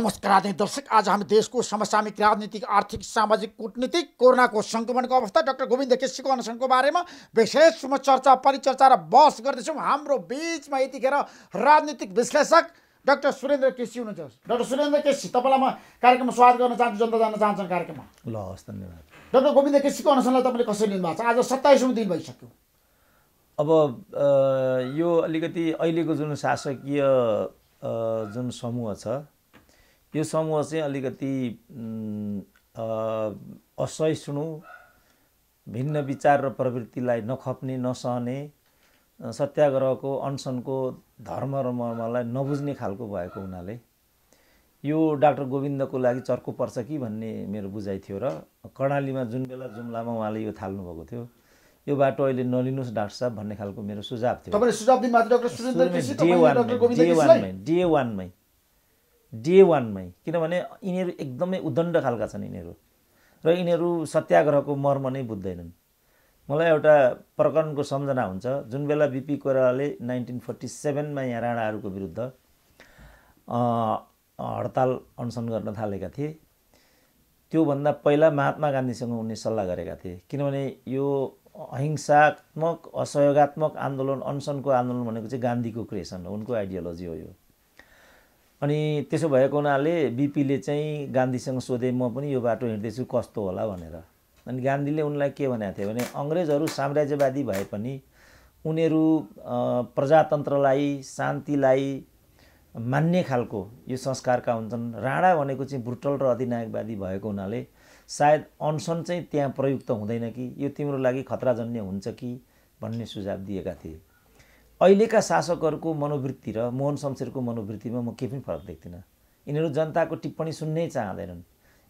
नमस्कार आदरणीय दर्शक, आज हामी देशको समसामयिक राजनीतिक, आर्थिक, सामाजिक, कूटनीतिक, कोरोनाको संक्रमणको अवस्था, डाक्टर गोविन्द केसीको अनसनको बारेमा विशेष रूपमा चर्चा परिचर्चा र बहस गर्दैछौँ। हाम्रो बीचमा यतिखेर राजनीतिक विश्लेषक डाक्टर सुरेन्द्र केसी हुनुहुन्छ। डाक्टर सुरेन्द्र केसी, तपाईँलाई म कार्यक्रममा स्वागत गर्न चाहन्छु। जनता जान्न चाहन्छन् कार्यक्रममा। ल, हस्, धन्यवाद। डाक्टर गोविन्द केसीको अनसनलाई तपाईँले कसरी लिनुभएको छ? आज 27औं दिन भइसक्यो। अब यो अलिकति अहिलेको जुन शासकीय जुन समूह छ, यो समूह चाहिँ अलिकति असहिष्णु, भिन्न विचार र प्रवृत्तिलाई नखप्ने, नसहने, सत्याग्रहको अनसनको धर्म र मर्मलाई नबुझ्ने खालको भएको हुनाले यो डाक्टर गोविन्दको लागि चर्को पर्छ कि भन्ने मेरो बुझाइ थियो। र कर्णालीमा जुन बेला जुम्लामा उहाँले यो थाल्नुभएको थियो, यो बाटो अहिले नलिनुहोस् डाक्टर साहब भन्ने खालको मेरो सुझाव थियो। तपाईँले सुझाव दिनुभएको थियो डाक्टर सुरेन्द्र केसी, तपाईले डाक्टर गोविन्द केसीलाई? डे वानमै, किनभने यिनीहरू एकदमै उद्दण्ड खालका छन् यिनीहरू, र यिनीहरू सत्याग्रहको मर्म नै बुझ्दैनन्। मलाई एउटा प्रकरणको सम्झना हुन्छ। जुन बेला बिपी कोइरालाले 1947मा यहाँ राणाहरूको विरुद्ध हडताल अनसन गर्न थालेका थिए, त्योभन्दा पहिला महात्मा गान्धीसँग उनले सल्लाह गरेका थिए। किनभने यो अहिंसात्मक, असहयोगात्मक आन्दोलन, अनसनको आन्दोलन भनेको चाहिँ गान्धीको क्रिएसन हो, उनको आइडियोलोजी हो यो। अनि त्यसो भएको हुनाले बिपीले चाहिँ गान्धीसँग सोधे, म पनि यो बाटो हिँड्दैछु, कस्तो होला भनेर। अनि गान्धीले उनलाई के भनेको थियो भने, अङ्ग्रेजहरू साम्राज्यवादी भए पनि उनीहरू प्रजातन्त्रलाई, शान्तिलाई मान्ने खालको यो संस्कारका हुन्छन्। राणा भनेको चाहिँ ब्रुटल र अधिनायकवादी भएको हुनाले सायद अनसन चाहिँ त्यहाँ प्रयुक्त हुँदैन कि, यो तिम्रो लागि खतराजन्य हुन्छ कि भन्ने सुझाव दिएका थिए। अहिलेका शासकहरूको मनोवृत्ति र मोहन शमशेरको मनोवृत्तिमा म केही पनि फरक देख्दिनँ। यिनीहरू जनताको टिप्पणी सुन्नै चाहँदैनन्,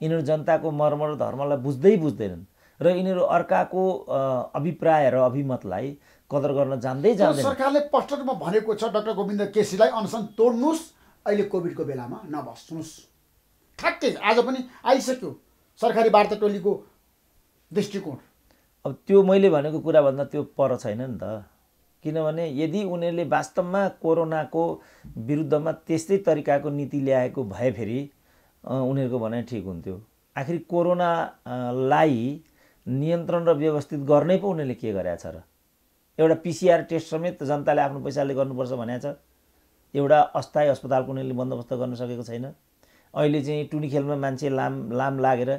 यिनीहरू जनताको मर्म र धर्मलाई बुझ्दैनन्, र यिनीहरू अर्काको अभिप्राय र अभिमतलाई कदर गर्न जान्दै जान्दैन। सरकारले स्पष्ट रूपमा भनेको छ डाक्टर गोविन्द केसीलाई अनसन तोड्नुहोस्, अहिले कोभिडको बेलामा नबस्नुहोस्। ठ्याक्कै आज पनि आइसक्यो सरकारी वार्ता टोलीको दृष्टिकोण। अब त्यो मैले भनेको कुराभन्दा त्यो पर छैन नि त। किनभने यदि उनीहरूले वास्तवमा कोरोनाको विरुद्धमा त्यस्तै तरिकाको नीति ल्याएको भए फेरि उनीहरूको भनाइ ठिक हुन्थ्यो। आखिर कोरोनालाई नियन्त्रण र व्यवस्थित गर्नै पो उनीहरूले के गरेका छ र? एउटा पिसिआर टेस्ट समेत जनताले आफ्नो पैसाले गर्नुपर्छ भनेको छ। एउटा अस्थायी अस्पतालको उनीहरूले बन्दोबस्त गर्न सकेको छैन। अहिले चाहिँ टुनी खेलमा मान्छे लाम लागेर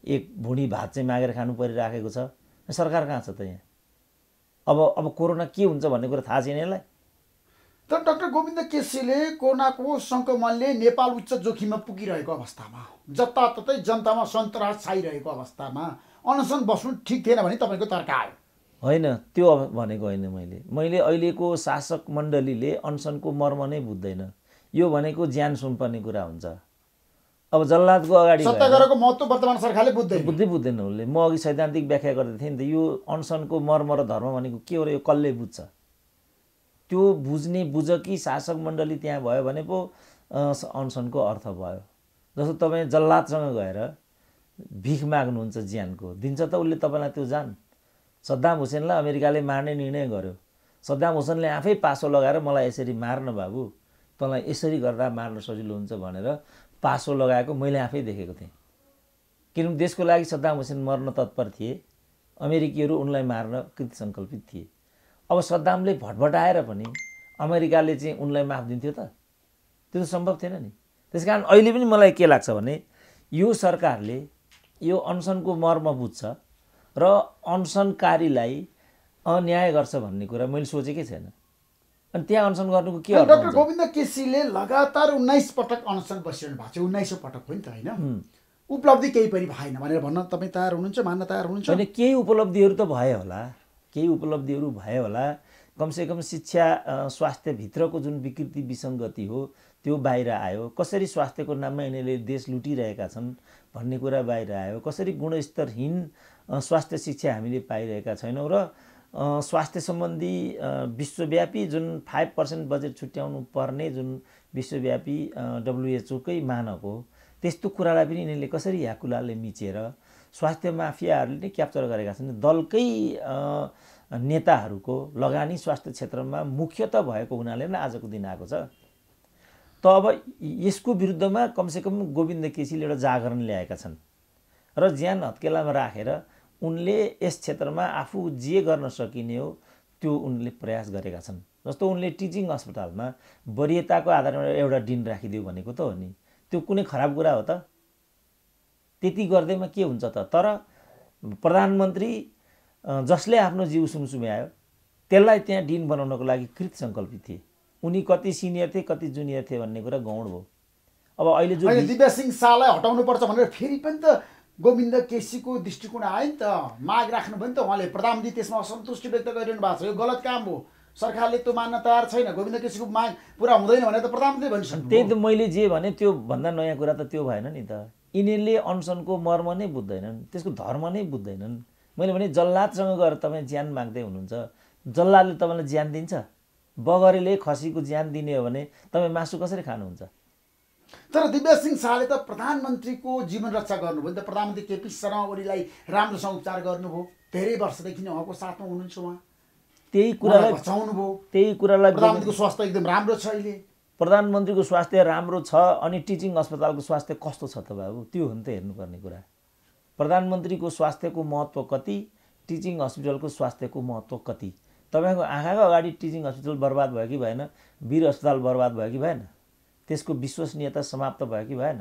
एक भुँडी भात चाहिँ मागेर खानु परिराखेको छ। सरकार कहाँ छ त यहाँ? अब कोरोना के हुन्छ भन्ने कुरा थाहा छैन यसलाई। तर डाक्टर गोविन्द केसीले कोरोनाको सङ्क्रमणले नेपाल उच्च जोखिममा पुगिरहेको अवस्थामा, जताततै जनतामा सन्तरास छाइरहेको अवस्थामा अनसन बस्नु ठिक थिएन भने तपाईँको तर्क आयो? होइन, त्यो भनेको होइन। मैले अहिलेको शासक मण्डलीले अनसनको मर्म नै बुझ्दैन। यो भनेको ज्यान सुम्पर्ने कुरा हुन्छ। अब जल्लादको अगाडि सत्याग्रहको महत्त्व वर्तमान सरकारले बुझ्दैन उसले। म अघि सैद्धान्तिक व्याख्या गर्दै थिएँ नि त, यो अनसनको मर्म र धर्म भनेको के हो र यो कसले बुझ्छ? त्यो बुझ कि शासक मण्डली त्यहाँ भयो भने पो अनसनको अर्थ भयो। जस्तो तपाईँ जल्लादसँग गएर भिख माग्नुहुन्छ ज्यानको, दिन्छ त उसले तपाईँलाई त्यो जान? सद्दाम हुसेनलाई अमेरिकाले मार्ने निर्णय गर्यो। सद्दाम हुसेनले आफै पासो लगाएर मलाई यसरी मार्न बाबु, तँलाई यसरी गर्दा मार्न सजिलो हुन्छ भनेर पासो लगाएको मैले आफै देखेको थिएँ। किनभने देशको लागि सद्दाम हुसेन मर्न तत्पर थिए, अमेरिकीहरू उनलाई मार्न कृत सङ्कल्पित थिए। अब सद्दामले भटभटाएर पनि अमेरिकाले चाहिँ उनलाई माफ दिन्थ्यो त? त्यो त सम्भव थिएन नि। त्यस कारण अहिले पनि मलाई के लाग्छ भने यो सरकारले यो अनसनको मर्म बुझ्छ र अनसनकारीलाई अन्याय गर्छ भन्ने कुरा मैले सोचेकै छैन। अनि त्यहाँ अनसन गर्नुको के अर्थ हुन्छ? डाक्टर गोविन्द केसीले लगातार 19 पटक अनसन बसिरहनु भएको छ। 19औं पटक हो नि त, होइन? उपलब्धि केही पनि भएन भनेर भन्न तपाईँ तयार हुनुहुन्छ, मान्न तयार हुनुहुन्छ? होइन, केही उपलब्धिहरू त भए होला, केही उपलब्धिहरू भए होला। कमसेकम शिक्षा, स्वास्थ्यभित्रको जुन विकृति विसङ्गति हो त्यो बाहिर आयो। कसरी स्वास्थ्यको नाममा यिनीहरूले देश लुटिरहेका छन् भन्ने कुरा बाहिर आयो। कसरी गुणस्तरहीन स्वास्थ्य शिक्षा हामीले पाइरहेका छैनौँ, र स्वास्थ्य सम्बन्धी विश्वव्यापी जुन 5% बजेट छुट्याउनु पर्ने जुन विश्वव्यापी WHO कै मानक हो, त्यस्तो कुरालाई पनि यिनीहरूले कसरी ह्याकुलाले मिचेर स्वास्थ्य माफियाहरूले नै क्याप्चर गरेका छन्। दलकै नेताहरूको लगानी स्वास्थ्य क्षेत्रमा मुख्यत भएको हुनाले नै आजको दिन आएको छ। त अब यसको विरुद्धमा कमसेकम गोविन्द केसीले एउटा जागरण ल्याएका छन् र ज्यान हत्केलामा राखेर उनले यस क्षेत्रमा आफू जे गर्न सकिने हो त्यो उनले प्रयास गरेका छन्। जस्तो उनले टिचिङ अस्पतालमा वरियताको आधारमा एउटा डिन राखिदियो भनेको त हो नि, त्यो कुनै खराब कुरा हो त? त्यति गर्दैमा के हुन्छ त? तर प्रधानमन्त्री जसले आफ्नो जिउ सुमसुम्यायो त्यसलाई त्यहाँ डिन बनाउनको लागि कृत सङ्कल्पित थिए। उनी कति सिनियर थिए कति जुनियर थिए भन्ने कुरा गौण भयो। अब अहिले जो दिव्या सिंह शाहलाई हटाउनु पर्छ भनेर फेरि पनि त गोविन्द केसीको दृष्टिकोण आयो नि त, माग राख्नु भयो नि त। उहाँले प्रधानमन्त्री त्यसमा असन्तुष्टि व्यक्त गरिरहनु भएको छ, यो गलत काम हो, सरकारले त्यो मान्न तयार छैन, गोविन्द केसीको माग पुरा हुँदैन भनेर त प्रधानमन्त्री भनिसक्नु। त्यही त मैले जे भने त्यो भन्दा नयाँ कुरा त त्यो भएन नि त। यिनीहरूले अनसनको मर्म नै बुझ्दैनन्, त्यसको धर्म नै बुझ्दैनन्। मैले भने जल्लादसँग गएर तपाईँ ज्यान माग्दै हुनुहुन्छ, जल्लादले तपाईँलाई ज्यान दिन्छ? बगरेले खसीको ज्यान दिने हो भने तपाईँ मासु कसरी खानुहुन्छ? तर दिव्या सिंह शाहले त प्रधानमन्त्रीको जीवन रक्षा गर्नुभयो नि त। प्रधानमन्त्री केपी शर्मा ओलीलाई राम्रोसँग उपचार गर्नुभयो, धेरै वर्षदेखि नै उहाँको साथमा हुनुहुन्छ, उहाँ त्यही कुरालाई बचाउनु भयो। त्यही कुरालाई प्रधानमन्त्रीको स्वास्थ्य एकदम राम्रो छ अहिले। प्रधानमन्त्रीको स्वास्थ्य राम्रो छ अनि टिचिङ अस्पतालको स्वास्थ्य कस्तो छ त बाबु? त्यो हो नि त हेर्नुपर्ने कुरा। प्रधानमन्त्रीको स्वास्थ्यको महत्त्व कति, टिचिङ हस्पिटलको स्वास्थ्यको महत्त्व कति? तपाईँको आँखाको अगाडि टिचिङ हस्पिटल बर्बाद भयो कि भएन? वीर अस्पताल बर्बाद भयो कि भएन? त्यसको विश्वसनीयता समाप्त भयो कि भएन?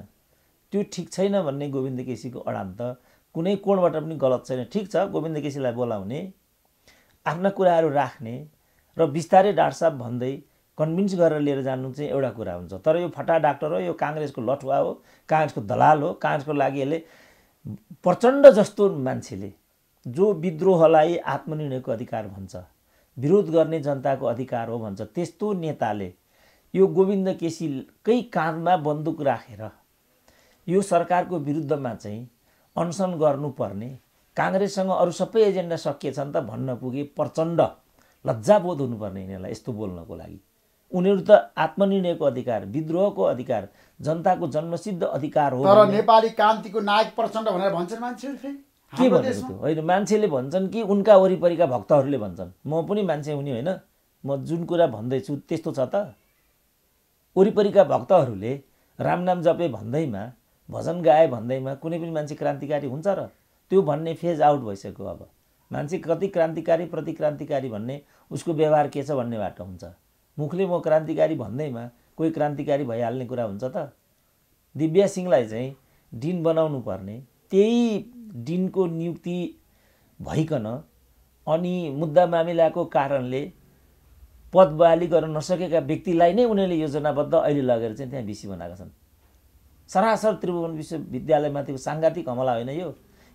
त्यो ठिक छैन भन्ने गोविन्द केसीको अडान त कुनै कोणबाट पनि गलत छैन। ठिक छ, गोविन्द केसीलाई बोलाउने, आफ्ना कुराहरू राख्ने र बिस्तारै डाक्टर साहब भन्दै कन्भिन्स गरेर लिएर जानु चाहिँ एउटा कुरा हुन्छ। तर यो फटा डाक्टर हो, यो काङ्ग्रेसको लठुवा हो, काङ्ग्रेसको दलाल हो। काङ्ग्रेसको लागि यसले प्रचण्ड जस्तो मान्छेले जो विद्रोहलाई आत्मनिर्णयको अधिकार भन्छ, विरोध गर्ने जनताको अधिकार हो भन्छ, त्यस्तो नेताले यो गोविन्द केसीकै काँधमा बन्दुक राखेर यो सरकारको विरुद्धमा चाहिँ अनसन गर्नुपर्ने, काङ्ग्रेससँग अरू सबै एजेन्डा सकिएछन् त भन्न पुगे प्रचण्ड लज्जाबोध हुनुपर्ने यिनीहरूलाई यस्तो बोल्नको लागि। उनीहरू त आत्मनिर्णयको अधिकार, विद्रोहको अधिकार, जनताको जन्मसिद्ध अधिकार हो। तर नेपाली क्रान्तिको नायक प्रचण्ड भनेर भन्छन् मान्छेहरू। फेरि के भनेको त्यो होइन, मान्छेले भन्छन् कि उनका वरिपरिका भक्तहरूले भन्छन्। म पनि मान्छे हुने होइन, म जुन कुरा भन्दैछु त्यस्तो छ त। वरिपरिका भक्तहरूले रामनाम जपे भन्दैमा, भजन गाए भन्दैमा कुनै पनि मान्छे क्रान्तिकारी हुन्छ र? त्यो भन्ने फेज आउट भइसक्यो। अब मान्छे कति क्रान्तिकारी प्रतिक्रान्तिकारी भन्ने उसको व्यवहार के छ भन्नेबाट हुन्छ। मुखले म क्रान्तिकारी भन्दैमा कोही क्रान्तिकारी भइहाल्ने कुरा हुन्छ त? दिव्या सिंहलाई चाहिँ डिन बनाउनु पर्ने, त्यही डिनको नियुक्ति भइकन अनि मुद्दा मामिलाको कारणले पद बहाली गर्न नसकेका व्यक्तिलाई नै उनीहरूले योजनाबद्ध अहिले लगेर चाहिँ त्यहाँ भिसी बनाएका छन्। सरासर त्रिभुवन विश्वविद्यालयमाथिको साङ्घातिक हमला होइन यो?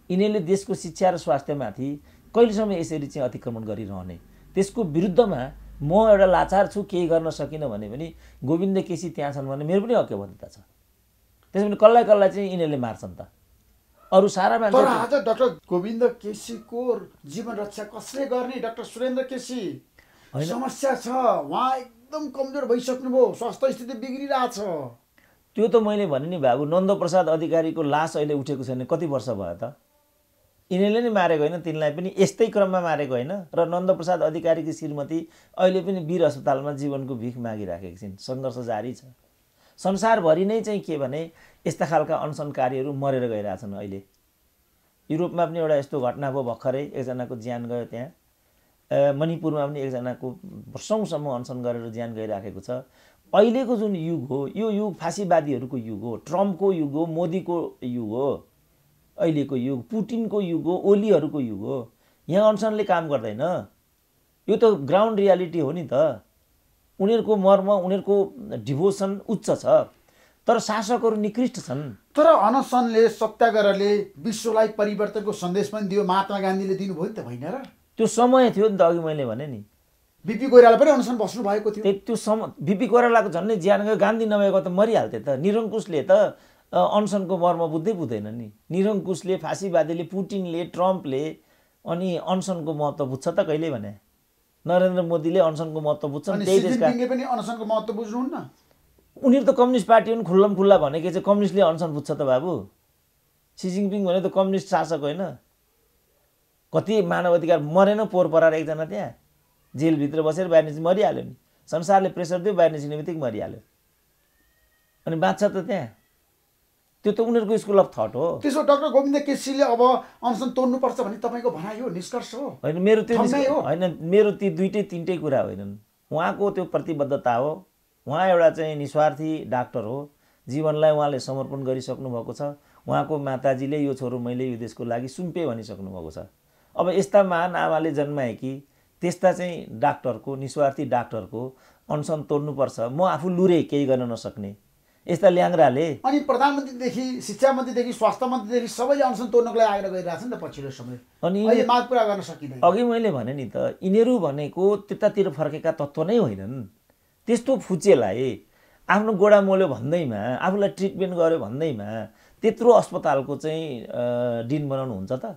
यिनीहरूले देशको शिक्षा र स्वास्थ्यमाथि कहिलेसम्म यसरी चाहिँ अतिक्रमण गरिरहने? त्यसको विरुद्धमा म एउटा लाचार छु, केही गर्न सकिनँ भने पनि गोविन्द केसी त्यहाँ छन् भने मेरो पनि हक्यबद्धता छ। त्यसो भने कसलाई कसलाई चाहिँ यिनीहरूले मार्छन् त? अरू सारा मान्छे। तर आज डाक्टर गोविन्द केसीको जीवन रक्षा कसले गर्ने? डाक्टर सुरेन्द्र केसी समस्या छ, उहाँ एकदम कमजोर भइसक्नुभयो, स्वास्थ्य स्थिति बिग्रिरहेछ। त्यो त मैले भने नि बाबु, नन्दप्रसाद अधिकारीको लास अहिले उठेको छैन, कति वर्ष भयो त? यिनीहरूले नै मारेको होइन, तिनलाई पनि यस्तै क्रममा मारेको होइन? र नन्दप्रसाद अधिकारीकी श्रीमती अहिले पनि वीर अस्पतालमा जीवनको भिख मागिराखेकी छिन्। सङ्घर्ष जारी छ। संसारभरि नै चाहिँ के भने यस्ता खालका अनसनकारीहरू मरेर गइरहेछन्। अहिले युरोपमा पनि एउटा यस्तो घटना भयो भर्खरै, एकजनाको ज्यान गयो त्यहाँ। मणिपुरमा पनि एकजनाको वर्षौँसम्म अनसन गरेर ज्यान गइराखेको छ। अहिलेको जुन युग हो यो युग फाँसीवादीहरूको युग हो, ट्रम्पको युग हो, मोदीको युग हो, अहिलेको युग पुटिनको युग हो, ओलीहरूको युग हो। यहाँ अनसनले काम गर्दैन। यो त ग्राउन्ड रियालिटी हो नि त। उनीहरूको मर्म, उनीहरूको डिभोसन उच्च छ, तर शासकहरू निकृष्ट छन्। तर अनसनले, सत्याग्रहले विश्वलाई परिवर्तनको सन्देश पनि दियो, महात्मा गान्धीले दिनुभयो नि त, होइन र? त्यो समय थियो नि त, अघि मैले भने नि। बिपी कोइराला पनि अनसन बस्नु भएको थियो। त्यो समय बिपी कोइरालाको झन्डै ज्यान गयो, गान्धी नभएको त मरिहाल्थे त। निरङ्कुशले त अनसनको मर्म बुझ्दैन नि। निरङ्कुशले, फाँसीवादीले, पुटिनले, ट्रम्पले अनि अनसनको महत्त्व बुझ्छ त कहिले भने? नरेन्द्र मोदीले अनसनको महत्त्व बुझ्छन्। त्यही देशका पनि अनसनको महत्त्व बुझ्नुहुन्न। उनीहरू त कम्युनिस्ट पार्टी हुन्, खुल्लम खुल्ला भनेको चाहिँ कम्युनिस्टले अनसन बुझ्छ त बाबु? सी जिनपिङ भने त कम्युनिस्ट शासक होइन? कति मानव अधिकार मरेन पोहोर पराएर एकजना त्यहाँ जेलभित्र बसेर बाहिर निस्कि मरिहाल्यो नि। संसारले प्रेसर दियो, बाहिर निस्किने बित्तिकै मरिहाल्यो। अनि बाँच्छ त त्यहाँ, त्यो त उनीहरूको स्कुल अफ थट हो। त्यसो डाक्टर गोविन्द केसीले अब अनसन तोड्नुपर्छ भन्ने तपाईँको भनाइ हो, निष्कर्ष हो? होइन, मेरो त्यो ठम्मै हो? होइन, मेरो ती दुइटै तिनटै कुरा होइनन्। उहाँको त्यो प्रतिबद्धता हो। उहाँ एउटा चाहिँ निस्वार्थी डाक्टर हो, जीवनलाई उहाँले समर्पण गरिसक्नु भएको छ। उहाँको माताजीले यो छोरो मैले यो देशको लागि सुम्पेँ भनिसक्नु भएको छ। अब यस्ता महान आमाले जन्माए कि त्यस्ता चाहिँ डाक्टरको, निस्वार्थी डाक्टरको अनसन तोड्नुपर्छ। म आफू लुरे केही गर्न नसक्ने यस्ता ल्याङ्राले। अनि प्रधानमन्त्रीदेखि शिक्षा मन्त्रीदेखि स्वास्थ्य मन्त्रीदेखि सबैले अनसन तोड्नको लागि आग्रह गरिरहेछ नि त पछिल्लो समय। अनि अहिले माग पुरा गर्न सकिँदैन। अघि मैले भने नि त, यिनीहरू भनेको त्यतातिर फर्केका तत्त्व नै होइनन्। त्यस्तो फुच्चेलाई आफ्नो गोडा मोल्यो भन्दैमा, आफूलाई ट्रिटमेन्ट गर्यो भन्दैमा त्यत्रो अस्पतालको चाहिँ डिन बनाउनु हुन्छ त?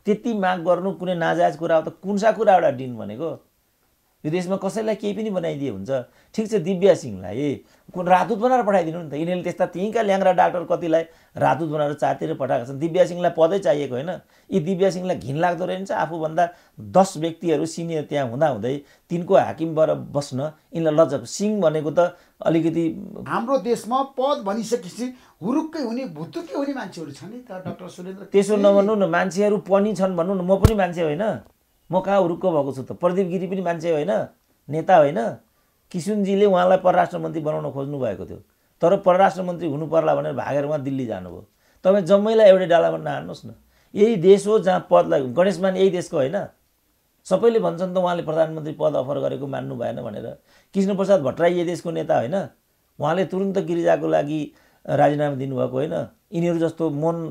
त्यति माग गर्नु कुनै नाजायज कुरा हो त? कुनसा कुरा एउटा डिन भनेको? यो देशमा कसैलाई केही पनि बनाइदिए हुन्छ। ठिक छ, दिव्या सिंहलाई राजदूत बनाएर पठाइदिनु नि त। यिनीहरूले त्यस्ता त्यहीँका ल्याङ्रा डाक्टर कतिलाई राजदूत बनाएर चारतिर पठाएका छन्। दिव्या सिंहलाई पदै चाहिएको होइन। यी दिव्या सिंहलाई घिन लाग्दो रहेछ। आफूभन्दा 10 व्यक्तिहरू सिनियर त्यहाँ हुँदाहुँदै तिनको हाकिम भएर बस्न यिनलाई लज्जा। सिंह भनेको त अलिकति हाम्रो देशमा पद भनिसकेपछि हुरुक्कै हुने भुतुकै हुने मान्छेहरू छन् नि त डाक्टर सुरेन्द्र। त्यसो नभन्नु न, मान्छेहरू पनि छन् भन्नु न। म पनि मान्छे होइन, म कहाँ हुरुक्क भएको छु त? प्रदीप गिरी पनि मान्छे होइन, नेता होइन। किसुनजीले उहाँलाई परराष्ट्र मन्त्री बनाउन खोज्नु भएको थियो, तर परराष्ट्र मन्त्री हुनु पर्ला भनेर भागेर उहाँ दिल्ली जानुभयो। तपाईँ जम्मैलाई एउटै डालामा नहाल्नुहोस् न। यही देश हो जहाँ पदलाई, गणेशमान यही देशको होइन? सबैले भन्छन् त उहाँले प्रधानमन्त्री पद अफर गरेको मान्नु भएन भनेर। कृष्णप्रसाद भट्टराई यही देशको नेता होइन? उहाँले तुरुन्त गिरिजाको लागि राजीनामा दिनुभएको होइन? यिनीहरू जस्तो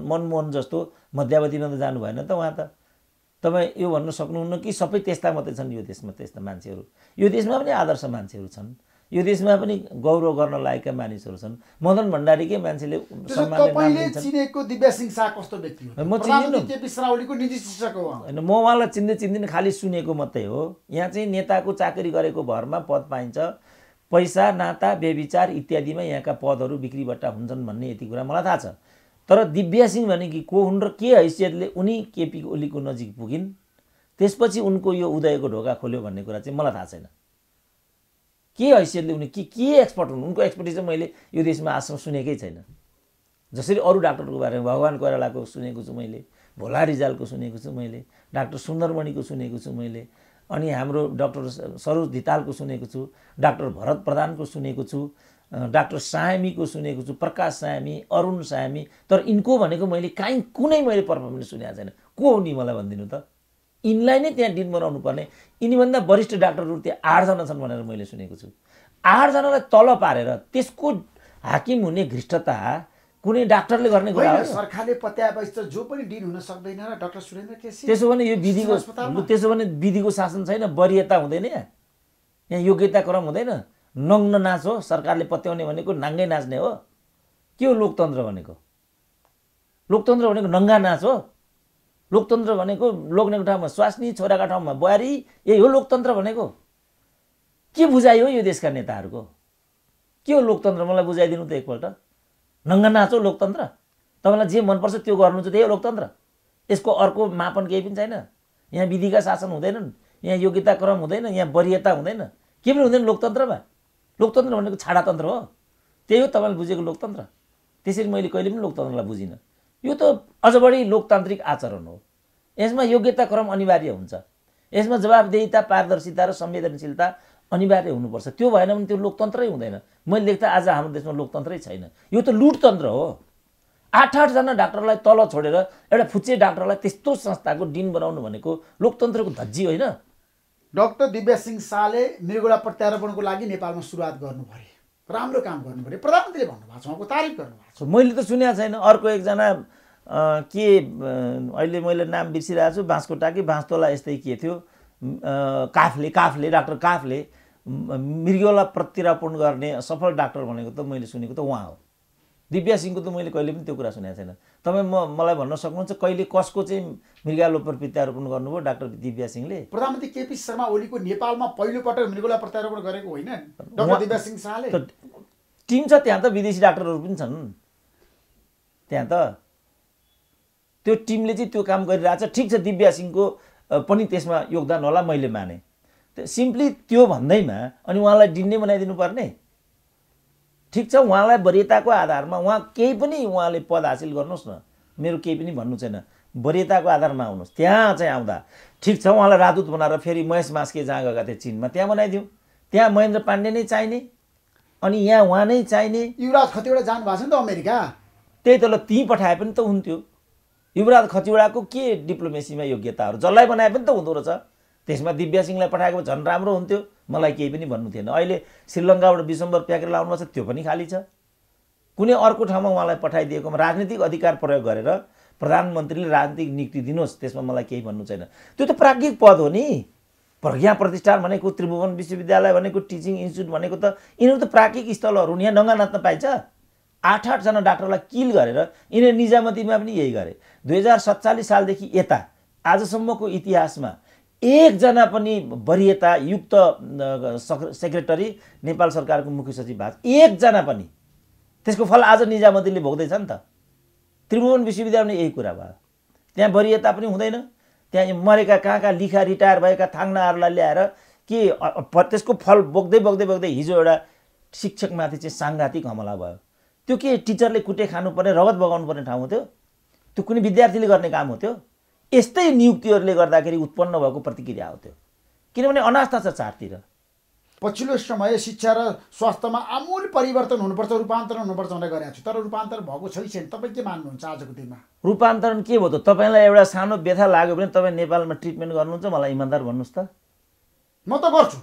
मनमोहन जस्तो मध्यावधिमा त जानु भएन त उहाँ त? तपाईँ यो भन्न सक्नुहुन्न कि सबै त्यस्ता मात्रै छन् यो देशमा? त्यस्ता मान्छेहरू यो देशमा पनि आदर्श मान्छेहरू छन्। यो देशमा पनि गौरव गर्न लायकका मानिसहरू छन्। मदन भण्डारीकै मान्छेले तपाईँले चिनेको दिव्या सिंह शाह कस्तो व्यक्ति हो? म चिन्दिनँ। केपी शर्मा ओलीको निजी शिक्षक हो होइन, म उहाँलाई चिन्दिनँ, खालि सुनेको मात्रै हो। यहाँ चाहिँ नेताको चाकरी गरेको भरमा पद पाइन्छ। पैसा, नाता, व्यभिचार इत्यादिमा यहाँका पदहरू बिक्रीबट्टा हुन्छन् भन्ने यति कुरा मलाई थाहा छ। तर दिव्या सिंह भने कि को हुन् र के हैसियतले उनी केपी ओलीको नजिक पुगिन्, त्यसपछि उनको यो उदयको ढोका खोल्यो भन्ने कुरा चाहिँ मलाई थाहा छैन। के हैसियतले उनी के एक्सपर्ट हुन्? उनको एक्सपर्टिज चाहिँ मैले यो देशमा आजसम्म सुनेकै छैन। जसरी अरू डाक्टरको बारेमा भगवान कोइरालाको सुनेको छु मैले, भोला रिजालको सुनेको छु मैले, डाक्टर सुन्दरमणिको सुनेको छु मैले, अनि हाम्रो डाक्टर सरोज धितालको सुनेको छु, डाक्टर भरत प्रधानको सुनेको छु, डाक्टर सायमीको सुनेको छु, प्रकाश सायमी, अरुण सायमी। तर यिनको भनेको मैले काहीँ कुनै मैले पर्फर्मेन्स सुनेको छैन। को हो नि मलाई भनिदिनु त? यिनलाई नै त्यहाँ डिन बनाउनु पर्ने। यिनीभन्दा वरिष्ठ डाक्टरहरू त्यहाँ 8 जना छन् भनेर मैले सुनेको छु। 8 जनालाई तल पारेर त्यसको हाकिम हुने घृष्टता कुनै डाक्टरले गर्ने कुरा हो? सरकारले पत्याएपछि त जो पनि डिन हुन सक्दैन र डाक्टर सुरेन्द्र केसी। त्यसो भने यो विधिको शासन छैन, वरियता हुँदैन यहाँ योग्यता क्रम हुँदैन। नग्न नाच हो सरकारले पत्याउने भनेको, नाङ्गै नाच्ने हो। के हो लोकतन्त्र भनेको? लोकतन्त्र भनेको नङ्गा नाच हो। लोकतन्त्र भनेको लोग्नेको ठाउँमा स्वास्नी, छोराका ठाउँमा बुहारी, यही हो लोकतन्त्र भनेको। के बुझाइ हो यो देशका नेताहरूको? के हो लोकतन्त्र? मलाई बुझाइदिनु त एकपल्ट। नङ्गा नाच हो लोकतन्त्र? तपाईँलाई जे मनपर्छ त्यो गर्नु चाहिँ त्यही हो लोकतन्त्र? यसको अर्को मापन केही पनि छैन। यहाँ विधिका शासन हुँदैनन्, यहाँ योग्यता क्रम हुँदैन, यहाँ वरियता हुँदैन, के पनि हुँदैन लोकतन्त्रमा। लोकतन्त्र भनेको छाडातन्त्र हो। त्यही हो तपाईँले बुझेको लोकतन्त्र। त्यसरी मैले कहिले पनि लोकतन्त्रलाई बुझिनँ। यो त अझ बढी लोकतान्त्रिक आचरण हो। यसमा योग्यता क्रम अनिवार्य हुन्छ। यसमा जवाबदेहिता, पारदर्शिता र संवेदनशीलता अनिवार्य हुनुपर्छ। त्यो भएन भने त्यो लोकतन्त्रै हुँदैन। मैले देख्दा आज हाम्रो देशमा लोकतन्त्रै छैन। यो त लुटतन्त्र हो। 8 जना डाक्टरलाई तल छोडेर एउटा फुच्चे डाक्टरलाई त्यस्तो संस्थाको डिन बनाउनु भनेको लोकतन्त्रको धज्जी होइन? डाक्टर दिव्या सिंह शाहले मृगौला प्रत्यारोपणको लागि नेपालमा सुरुवात गर्नु पर्यो, राम्रो काम गर्नु पर्यो, प्रधानमन्त्रीले भन्नुभएको छ, उहाँको तारिफ गर्नुभएको छ। मैले त सुनेको छैन। अर्को एकजना के अहिले मैले नाम बिर्सिरहेको छु, बाँसकोटा कि बाँसतोला यस्तै के थियो, काफले डाक्टर काफले मृगौला प्रत्यारोपण गर्ने सफल डाक्टर भनेको त मैले सुनेको त उहाँ हो। दिव्या सिंहको त मैले कहिले पनि त्यो कुरा सुनेको छैन। तपाईँ मलाई भन्न सक्नुहुन्छ कहिले कसको चाहिँ मृगौला प्रत्यारोपण गर्नुभयो डाक्टर दिव्या सिंहले? प्रधानमन्त्री केपी शर्मा ओलीको नेपालमा पहिलोपटक मृगौला प्रत्यारोपण गरेको होइन डाक्टर दिव्या सिंह शाहले? टिम छ त्यहाँ त, विदेशी डाक्टरहरू पनि छन् त्यहाँ त। त्यो टिमले चाहिँ त्यो काम गरिरहेछ। ठिक छ, दिव्या सिंहको पनि त्यसमा योगदान होला, मैले माने। सिम्पली त्यो भन्दैमा अनि उहाँलाई डिन नै बनाइदिनु पर्ने? ठिक छ, उहाँलाई वरियताको आधारमा उहाँ केही पनि उहाँले पद हासिल गर्नुहोस् न, मेरो केही पनि भन्नु छैन, वरियताको आधारमा आउनुहोस्। त्यहाँ चाहिँ आउँदा ठिक छ, उहाँलाई राजदूत बनाएर फेरि महेश मास्के जहाँ गएका थिए चिनमा त्यहाँ बनाइदिउँ, त्यहाँ महेन्द्र पाण्डे नै चाहिने अनि यहाँ उहाँ नै चाहिने। युवराज खतिवडा जानु भएको छ नि त अमेरिका, त्यही त ल, त्यहीँ पठाए पनि त हुन्थ्यो। युवराज खतिवडाको के डिप्लोमेसीमा योग्यताहरू, जसलाई बनाए पनि त हुँदो रहेछ। त्यसमा दिव्या सिंहलाई पठाएको झन् राम्रो हुन्थ्यो, मलाई केही पनि भन्नु थिएन। अहिले श्रीलङ्काबाट विशम्बर प्याकेर लाउनु भएको छ, त्यो पनि खाली छ। कुनै अर्को ठाउँमा उहाँलाई पठाइदिएकोमा राजनीतिक अधिकार प्रयोग गरेर प्रधानमन्त्रीले राजनीतिक नियुक्ति दिनुहोस्, त्यसमा मलाई केही भन्नु छैन। त्यो त प्राज्ञिक पद हो नि। प्रज्ञा प्रतिष्ठान भनेको, त्रिभुवन विश्वविद्यालय भनेको, टिचिङ इन्स्टिट्युट भनेको त यिनीहरू त प्राज्ञिक स्थलहरू हुन्। यहाँ नङ्गा नाच्न पाइन्छ? 8-8 जना डाक्टरलाई किल गरेर यिनीहरू निजामतीमा पनि यही गरे। 2047 सालदेखि यता आजसम्मको इतिहासमा एकजना पनि वरियता युक्त सेक्रेटरी नेपाल सरकारको मुख्य सचिव भएको एकजना पनि। त्यसको फल आज निजामतीले भोग्दैछ नि त। त्रिभुवन विश्वविद्यालयमा यही कुरा भयो। त्यहाँ वरियता पनि हुँदैन, त्यहाँ मरेका कहाँ लिखा रिटायर भएका थाङ्नाहरूलाई ल्याएर के त्यसको फल बोक्दै बोक्दै बोक्दै हिजो एउटा शिक्षकमाथि चाहिँ साङ्घातिक हमला भयो। त्यो के टिचरले कुटे खानुपर्ने, रगत बगाउनु पर्ने ठाउँ हो त्यो? त्यो कुनै विद्यार्थीले गर्ने काम हो त्यो? यस्तै नियुक्तिहरूले गर्दाखेरि उत्पन्न भएको प्रतिक्रिया हो त्यो। किनभने अनास्था छ चारतिर। पछिल्लो समय शिक्षा र स्वास्थ्यमा आमूल परिवर्तन हुनुपर्छ, रूपान्तरण हुनुपर्छ भनेर गरेको छु, तर रूपान्तरण भएको छैन। तपाईँ के मान्नुहुन्छ आजको दिनमा? रूपान्तरण के भयो त? तपाईँलाई एउटा सानो व्यथा लाग्यो भने तपाईँ नेपालमा ट्रिटमेन्ट गर्नुहुन्छ? मलाई इमान्दार भन्नुहोस् त। म त गर्छु,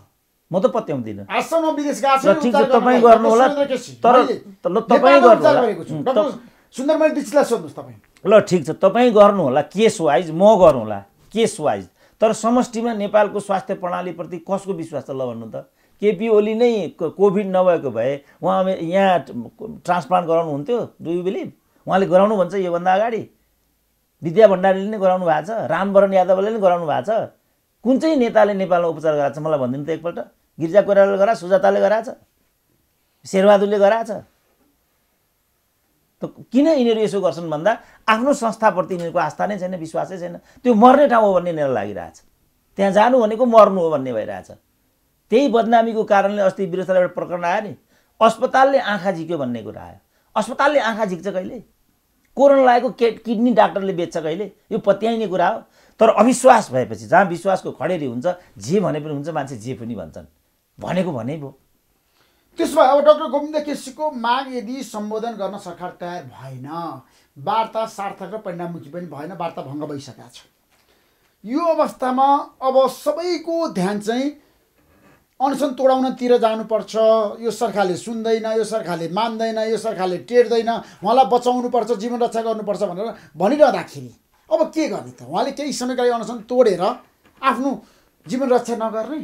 म त पत्याउँदिनँ। आजसम्म विदेश गएको छु, ठिक छ, तपाईँ गर्नु होला, तर तपाईँ गर्नु होला। सुन्दरमणि दीक्षितलाई सोध्नुहोस् तपाईँ। ल ठिक छ, तपाईँ गर्नु होला केस वाइज, म गर्नु होला केस वाइज, तर समष्टिमा नेपालको स्वास्थ्य प्रणालीप्रति कसको विश्वास छ ल भन्नु त? केपी ओली नै कोभिड नभएको भए उहाँ यहाँ ट्रान्सप्लान्ट गराउनु हुन्थ्यो? Do you believe? उहाँले गराउनु भन्छ योभन्दा अगाडि। विद्या भण्डारीले नै गराउनु भएको छ, रामवरण यादवले नै गराउनु भएको छ। कुन चाहिँ नेताले नेपालमा उपचार गराएको छ मलाई भनिदिनु त एकपल्ट? गिरिजा कोइरालाले गराएको, सुजाताले गराएको छ, शेरबहादुरले गराएको छ। त किन यिनीहरू यसो गर्छन् भन्दा आफ्नो संस्थाप्रति यिनीहरूको आस्था नै छैन, विश्वासै छैन। त्यो मर्ने ठाउँ हो भन्ने यिनीहरूलाई लागिरहेछ। त्यहाँ जानु भनेको मर्नु हो भन्ने भइरहेछ। त्यही बदनामीको कारणले अस्ति वीरस्थलमा एउटा प्रकरण आयो नि, अस्पतालले आँखा झिक्यो भन्ने कुरा आयो। अस्पतालले आँखा झिक्छ कहिले? कोरोना लागेको किडनी डाक्टरले बेच्छ कहिले? यो पत्याइने कुरा हो। तर अविश्वास भएपछि, जहाँ विश्वासको खडेरी हुन्छ, जे भने पनि हुन्छ, मान्छे जे पनि भन्छन्, भनेको भने भयो। त्यसो भए अब डाक्टर गोविन्द केसीको माग यदि सम्बोधन गर्न सरकार तयार भएन, वार्ता सार्थक र परिणाममुखी पनि भएन, वार्ता भङ्ग भइसकेको छ, यो अवस्थामा अब सबैको ध्यान चाहिँ अनसन तोडाउनतिर जानुपर्छ। यो सरकारले सुन्दैन, यो सरकारले मान्दैन, यो सरकारले टेर्दैन, उहाँलाई बचाउनुपर्छ, जीवन रक्षा गर्नुपर्छ भनेर भनिरहँदाखेरि अब के गर्ने त? उहाँले केही समयका लागि अनसन तोडेर आफ्नो जीवन रक्षा नगर्ने?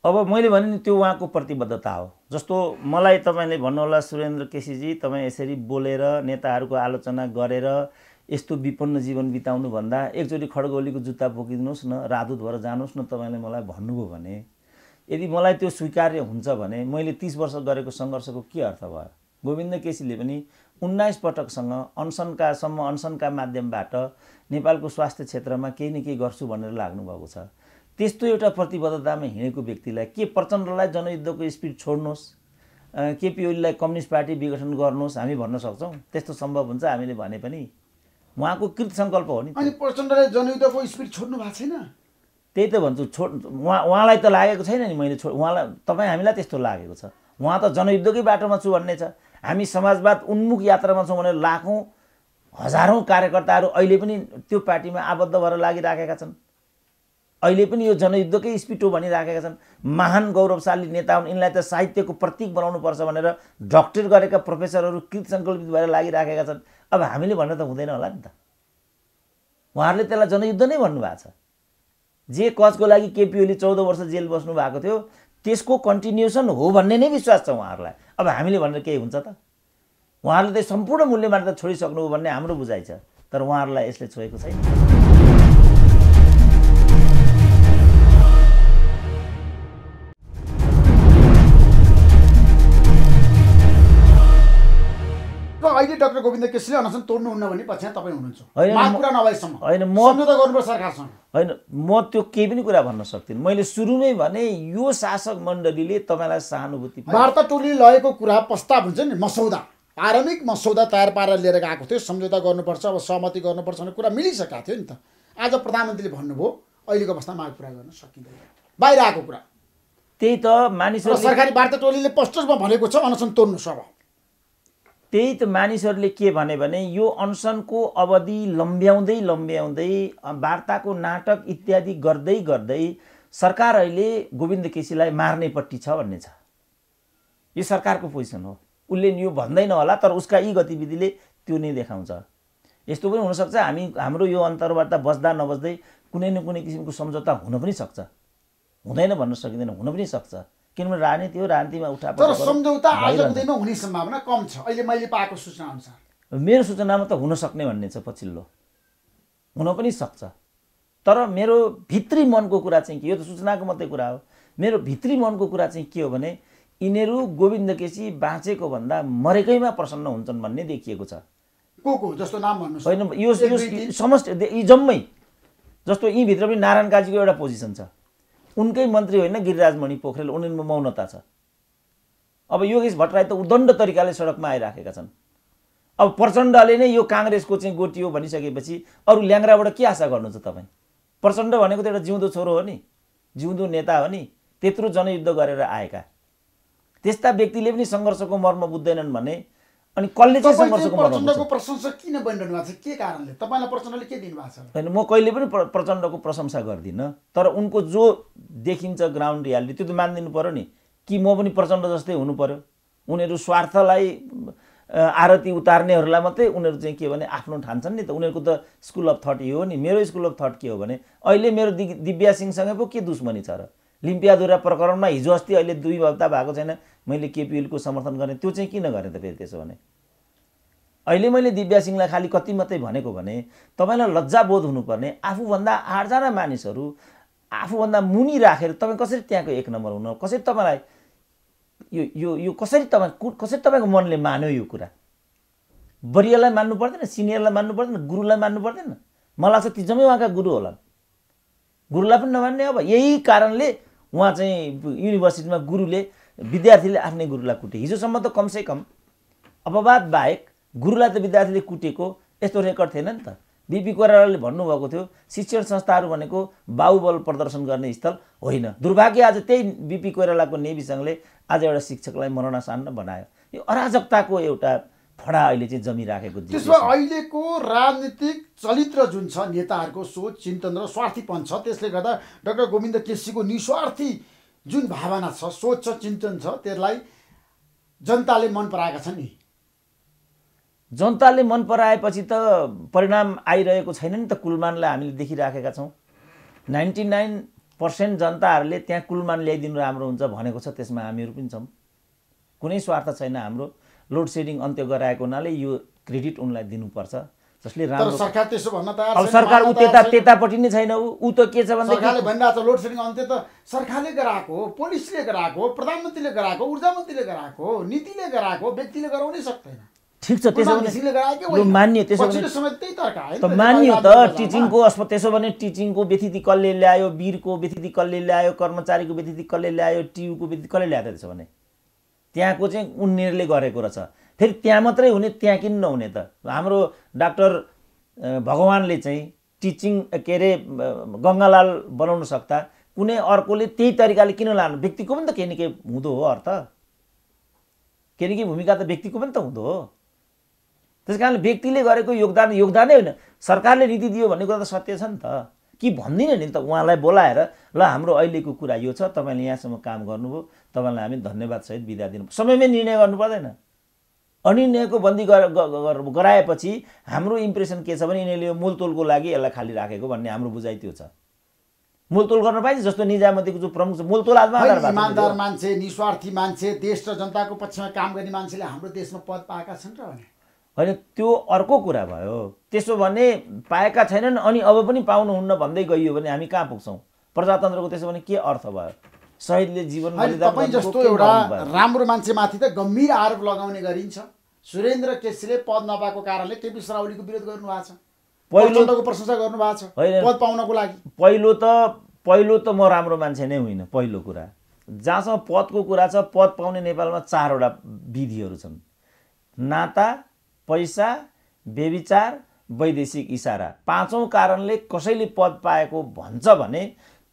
अब मैले भने नि त्यो उहाँको प्रतिबद्धता हो। जस्तो मलाई तपाईँले भन्नुहोला सुरेन्द्र केसीजी, तपाईँ यसरी बोलेर नेताहरूको आलोचना गरेर यस्तो विपन्न जीवन बिताउनु भन्दा एकचोटि खड्गौलीको जुत्ता बोकिदिनुहोस् न, राजदूत भएर जानुहोस् न, तपाईँले मलाई भन्नुभयो भने, यदि मलाई त्यो स्वीकार्य हुन्छ भने मैले 30 वर्ष गरेको सङ्घर्षको के अर्थ भयो? गोविन्द केसीले पनि 19 पटकसँग अनसनका माध्यमबाट नेपालको स्वास्थ्य क्षेत्रमा केही न केही गर्छु भनेर लाग्नुभएको छ। त्यस्तो एउटा प्रतिबद्धतामा हिँडेको व्यक्तिलाई के प्रचण्डलाई जनयुद्धको स्पिड छोड्नुहोस्, केपी ओलीलाई कम्युनिस्ट पार्टी विघटन गर्नुहोस् हामी भन्न सक्छौँ? त्यस्तो सम्भव हुन्छ हामीले भने पनि? उहाँको कृत सङ्कल्प हो नि। अनि प्रचण्डले जनयुद्धको स्पिड छोड्नु भएको छैन? त्यही त भन्छु, उहाँलाई त लागेको छैन नि मैले उहाँलाई, तपाईँ हामीलाई त्यस्तो लागेको छ। उहाँ त जनयुद्धकै बाटोमा छु भन्ने छ। हामी समाजवाद उन्मुख यात्रामा छौँ भनेर लाखौँ हजारौँ कार्यकर्ताहरू अहिले पनि त्यो पार्टीमा आबद्ध भएर लागिराखेका छन्। अहिले पनि यो जनयुद्धकै स्पिड हो भनिराखेका छन्। महान गौरवशाली नेता हुन्, यिनलाई त साहित्यको प्रतीक बनाउनुपर्छ भनेर डक्टरेट गरेका प्रोफेसरहरू कृत सङ्कल्पित भएर लागिराखेका छन्। अब हामीले भन्न त हुँदैन होला नि त। उहाँहरूले त्यसलाई जनयुद्ध नै भन्नुभएको छ। जे कजको लागि केपी ओली 14 वर्ष जेल बस्नु भएको थियो त्यसको कन्टिन्युसन हो भन्ने नै विश्वास छ उहाँहरूलाई। अब हामीले भनेर केही हुन्छ त? उहाँहरूले त सम्पूर्ण मूल्यमान्यता छोडिसक्नु हो भन्ने हाम्रो बुझाइ छ, तर उहाँहरूलाई यसले छोएको छैन। अहिले डाक्टर गोविन्द केसीले अनसन तोड्नुहुन्न भने पछाडि तपाईँ हुनुहुन्छ होइन, माग कुरा नभएसम्म होइन, सम्झौता गर्नुपर्छ सरकारसँग। होइन, म त्यो केही पनि कुरा भन्न सक्दिनँ। मैले सुरुमै भने यो शासक मण्डलीले तपाईँलाई सहानुभूति वार्ता टोलीले लगेको कुरा प्रस्ताव हुन्छ नि, मसौदा प्रारम्भिक मसौदा तयार पारेर लिएर गएको थियो, सम्झौता गर्नुपर्छ, अब सहमति गर्नुपर्छ भन्ने कुरा मिलिसकेको थियो नि त। आज प्रधानमन्त्रीले भन्नुभयो अहिलेको अवस्थामा माग पुरा गर्न सकिँदैन, बाहिर आएको कुरा। त्यही त मानिसहरू सरकारी वार्ता टोलीले स्पष्टमा भनेको छ अनसन तोड्नुहोस्। अब त्यही त मानिसहरूले के भने यो अनसनको अवधि लम्ब्याउँदै वार्ताको नाटक इत्यादि गर्दै गर्दै सरकार अहिले गोविन्द केसीलाई मार्नेपट्टि छ भन्ने छ। यो सरकारको पोजिसन हो। उसले यो भन्दैन होला, तर उसका यी गतिविधिले त्यो नै देखाउँछ। यस्तो पनि हुनसक्छ हाम्रो यो अन्तर्वार्ता बस्दा नबस्दै कुनै न कुनै किसिमको सम्झौता हुन पनि सक्छ, हुँदैन भन्न सकिँदैन, हुन पनि सक्छ। किनभने राजनीति हो, राजनीतिमा उठापटक तर सम्झौता आजको दिनमा हुने सम्भावना कम छ अहिले मैले पाएको सूचना अनुसार। मेरो सूचनामा त हुन सक्ने भन्ने छ, पछिल्लो हुन पनि सक्छ। तर मेरो भित्री मनको कुरा चाहिँ के, यो त सूचनाको मात्रै कुरा हो, मेरो भित्री मनको कुरा चाहिँ के हो भने यिनीहरू गोविन्द केसी बाँचेको भन्दा मरेकैमा प्रसन्न हुन्छन् भन्ने देखिएको छ। को जस्तो नाम भन्नुहोस्। होइन, यो समष्टि यी जम्मै, जस्तो यहीँभित्र पनि नारायण काजीको एउटा पोजिसन छ, उनकै मन्त्री होइन गिरिराजमणि पोखरेल, उनीमा मौनता छ। अब योगेश भट्टराई त उदण्ड तरिकाले सडकमा आइराखेका छन्। अब प्रचण्डले नै यो काङ्ग्रेसको चाहिँ गोटी हो भनिसकेपछि अरू ल्याङ्ग्राबाट के आशा गर्नु छ तपाईँ? प्रचण्ड भनेको त एउटा जिउँदो छोरो हो नि, जिउँदो नेता हो नि, त्यत्रो जनयुद्ध गरेर आएका। त्यस्ता व्यक्तिले पनि सङ्घर्षको मर्म बुझ्दैनन् भने अनि कसले चाहिँ सङ्घर्षको मर्म बुझ्छ? प्रचण्डको प्रशंसा किन बनिरहनु भएको छ, के कारणले? तपाईँलाई प्रचण्डले के दिनुभएको छ? होइन, म कहिले पनि प्रचण्डको प्रशंसा गर्दिनँ, तर उनको जो देखिन्छ ग्राउन्ड रियालिटी त्यो त मानिदिनु पर्यो नि कि म पनि प्रचण्ड जस्तै हुनु पर्यो। उनीहरू स्वार्थलाई आरती उतार्नेहरूलाई मात्रै उनीहरू चाहिँ के भने आफ्नो ठान्छन् नि त। उनीहरूको त स्कुल अफ थट यो हो नि। मेरो स्कुल अफ थट के हो भने अहिले मेरो दिव्या सिंहसँगै पो के दुश्मनी छ र? लिम्पियाधुरा प्रकरणमा हिजो अस्ति अहिले 2 हप्ता भएको छैन मैले केपिएलको समर्थन गर्ने, त्यो चाहिँ किन गरेँ त फेरि? त्यसो भने अहिले मैले दिव्या सिंहलाई खालि कति मात्रै भनेको भने तपाईँलाई लज्जा बोध हुनुपर्ने, आफूभन्दा 8 जना मानिसहरू आफूभन्दा मुनि राखेर तपाईँ कसरी त्यहाँको 1 नम्बर हुनु? कसरी तपाईँलाई यो यो यो कसरी तपाईँको मनले मान्यो यो कुरा? बरियालाई मान्नु पर्दैन, सिनियरलाई मान्नु पर्दैन, गुरुलाई मान्नु पर्दैन? मलाई लाग्छ ती जम्मै उहाँका गुरु होला। गुरुलाई पनि नमान्ने। अब यही कारणले उहाँ चाहिँ युनिभर्सिटीमा गुरुले विद्यार्थीले आफ्नै गुरुलाई कुटे। हिजोसम्म त कमसेकम अपवाद बाहेक गुरुलाई त विद्यार्थीले कुटेको यस्तो रेकर्ड थिएन नि त। बिपी कोइरालाले भन्नुभएको थियो शिक्षण संस्थाहरू भनेको बाहुबल प्रदर्शन गर्ने स्थल होइन। दुर्भाग्य आज त्यही बिपी कोइरालाको नेभी सङ्घले आज एउटा शिक्षकलाई मरणासन्न बनायो। यो अराजकताको एउटा फडा अहिले चाहिँ जमिराखेको छ। त्यसमा अहिलेको राजनीतिक चरित्र जुन छ, नेताहरूको सोच चिन्तन र स्वार्थीपन छ, त्यसले गर्दा डाक्टर गोविन्द केसीको निस्वार्थी जुन भावना छ, सोच छ, चिन्तन छ, त्यसलाई जनताले मन पराएका छन् नि। जनताले मन पराएपछि त परिणाम आइरहेको छैन नि त। कुलमानलाई हामीले देखिराखेका छौँ। 99% जनताहरूले त्यहाँ कुलमान ल्याइदिनु राम्रो हुन्छ भनेको छ, त्यसमा हामीहरू पनि छौँ। कुनै स्वार्थ छैन हाम्रो। लोड सेडिङ अन्त्य गराएको हुनाले यो क्रेडिट उनलाई दिनुपर्छ, जसले राम्रो। सरकार त्यसो भन्न तयार अब सरकार उ त्यतापट्टि नै छैन। ऊ त के छ भन्दा सरकारले भनिरहेको छ लोड सेडिङ अन्त्य त सरकारले गराएको हो, पुलिसले गराएको हो, प्रधानमन्त्रीले गराएको, ऊर्जा मन्त्रीले गराएको, नीतिले गराएको, व्यक्तिले गराउनै सक्दैन। ठिक छ, त्यसो भने मान्यो। त्यसो भने त मान्यो त टिचिङको त्यसो भने टिचिङको व्यतिथि कसले ल्यायो, वीरको व्यतिथि कसले ल्यायो, कर्मचारीको व्यतिथि कसले ल्यायो, टियुको व्यतिथि कसले ल्यायो? त्यसो भने त्यहाँको चाहिँ उनीहरूले गरेको रहेछ। फेरि त्यहाँ मात्रै हुने, त्यहाँ किन नहुने त? हाम्रो डाक्टर भगवानले चाहिँ टिचिङ के अरे गङ्गालाल बनाउन सक्दा कुनै अर्कोले त्यही तरिकाले किन लानु? व्यक्तिको पनि त केही न केही हुँदो हो अर्थ, केही न केही भूमिका त व्यक्तिको पनि त हुँदो हो। त्यस कारणले व्यक्तिले गरेको योगदानै होइन, सरकारले नीति दियो भन्ने कुरा त सत्य छ नि त। कि भन्दिनँ नि त उहाँलाई बोलाएर ल हाम्रो अहिलेको कुरा यो छ, तपाईँले यहाँसम्म काम गर्नुभयो, तपाईँलाई हामी धन्यवादसहित बिदा दिनु। समयमै निर्णय गर्नु पर्दैन। अनिर्णयको बन्दी गराएपछि हाम्रो इम्प्रेसन के छ भने यिनीहरूले यो मोलतोलको लागि यसलाई खाली राखेको भन्ने हाम्रो बुझाइ त्यो छ। मोलतोल गर्न पाइन्छ जस्तो निजामतीको जो प्रमुख छ, मोलतोल इमानदार मान्छे, निस्वार्थी मान्छे, देश र जनताको पक्षमा काम गर्ने मान्छेले हाम्रो देशमा पद पाएका छन् र भने होइन, त्यो अर्को कुरा भयो। त्यसो भने पाएका छैनन् अनि अब पनि पाउनुहुन्न भन्दै गइयो भने हामी कहाँ पुग्छौँ? प्रजातन्त्रको त्यसो भने के अर्थ भयो? शहीदले जीवन बलिदान तपाईँ जस्तो एउटा राम्रो मान्छेमाथि त गम्भीर आरोप लगाउने गरिन्छ। सुरेन्द्र केसीले पद नपाएको कारणले केपी शर्मा ओलीको विरोध गर्नु भएको छ, पहिलो प्रचण्डको प्रशंसा गर्नु भएको छ होइन। पद पाउनको लागि। पहिलो त म राम्रो मान्छे नै होइन। पहिलो कुरा जहाँसम्म पदको कुरा छ, पद पाउने नेपालमा 4वटा विधिहरू छन्: नाता, पैसा, व्यभिचार, वैदेशिक इसारा। 5औं कारणले कसैले पद पाएको भन्छ भने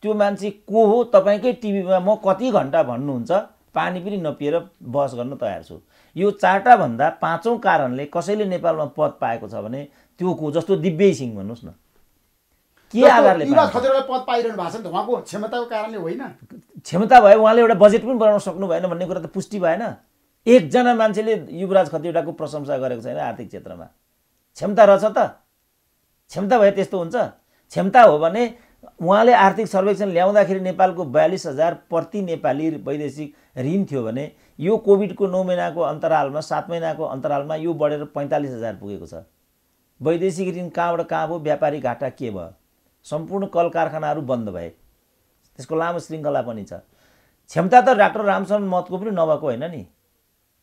त्यो मान्छे को हो? तपाईँकै टिभीमा म कति घन्टा भन्नुहुन्छ, पानी पनि नपिएर बहस गर्न तयार छु। यो 4टा भन्दा 5औं कारणले कसैले नेपालमा पद पाएको छ भने त्यो को? जस्तो दिव्य सिंह भन्नुहोस् न, के आधारले युवराज खतिवडाले पद पाइरहनु भएको छ नि त, उहाँको क्षमताको कारणले होइन। क्षमता भयो, उहाँले एउटा बजेट पनि बनाउन सक्नु भएन भन्ने कुरा त पुष्टि भएन। एकजना मान्छेले युवराज खतिवडाको प्रशंसा गरेको छैन आर्थिक क्षेत्रमा। क्षमता रहेछ त? क्षमता भए त्यस्तो हुन्छ? क्षमता हो भने उहाँले आर्थिक सर्वेक्षण ल्याउँदाखेरि नेपालको 42,000 प्रति नेपाली वैदेशिक ऋण थियो भने यो कोभिडको 9 महिनाको अन्तरालमा, 7 महिनाको अन्तरालमा यो बढेर 45,000 पुगेको छ। वैदेशिक ऋण कहाँबाट कहाँ भयो? व्यापारी घाटा के भयो? सम्पूर्ण कल कारखानाहरू बन्द भए। त्यसको लामो श्रृङ्खला पनि छ। क्षमता त डाक्टर रामशरण महतको पनि नभएको होइन नि,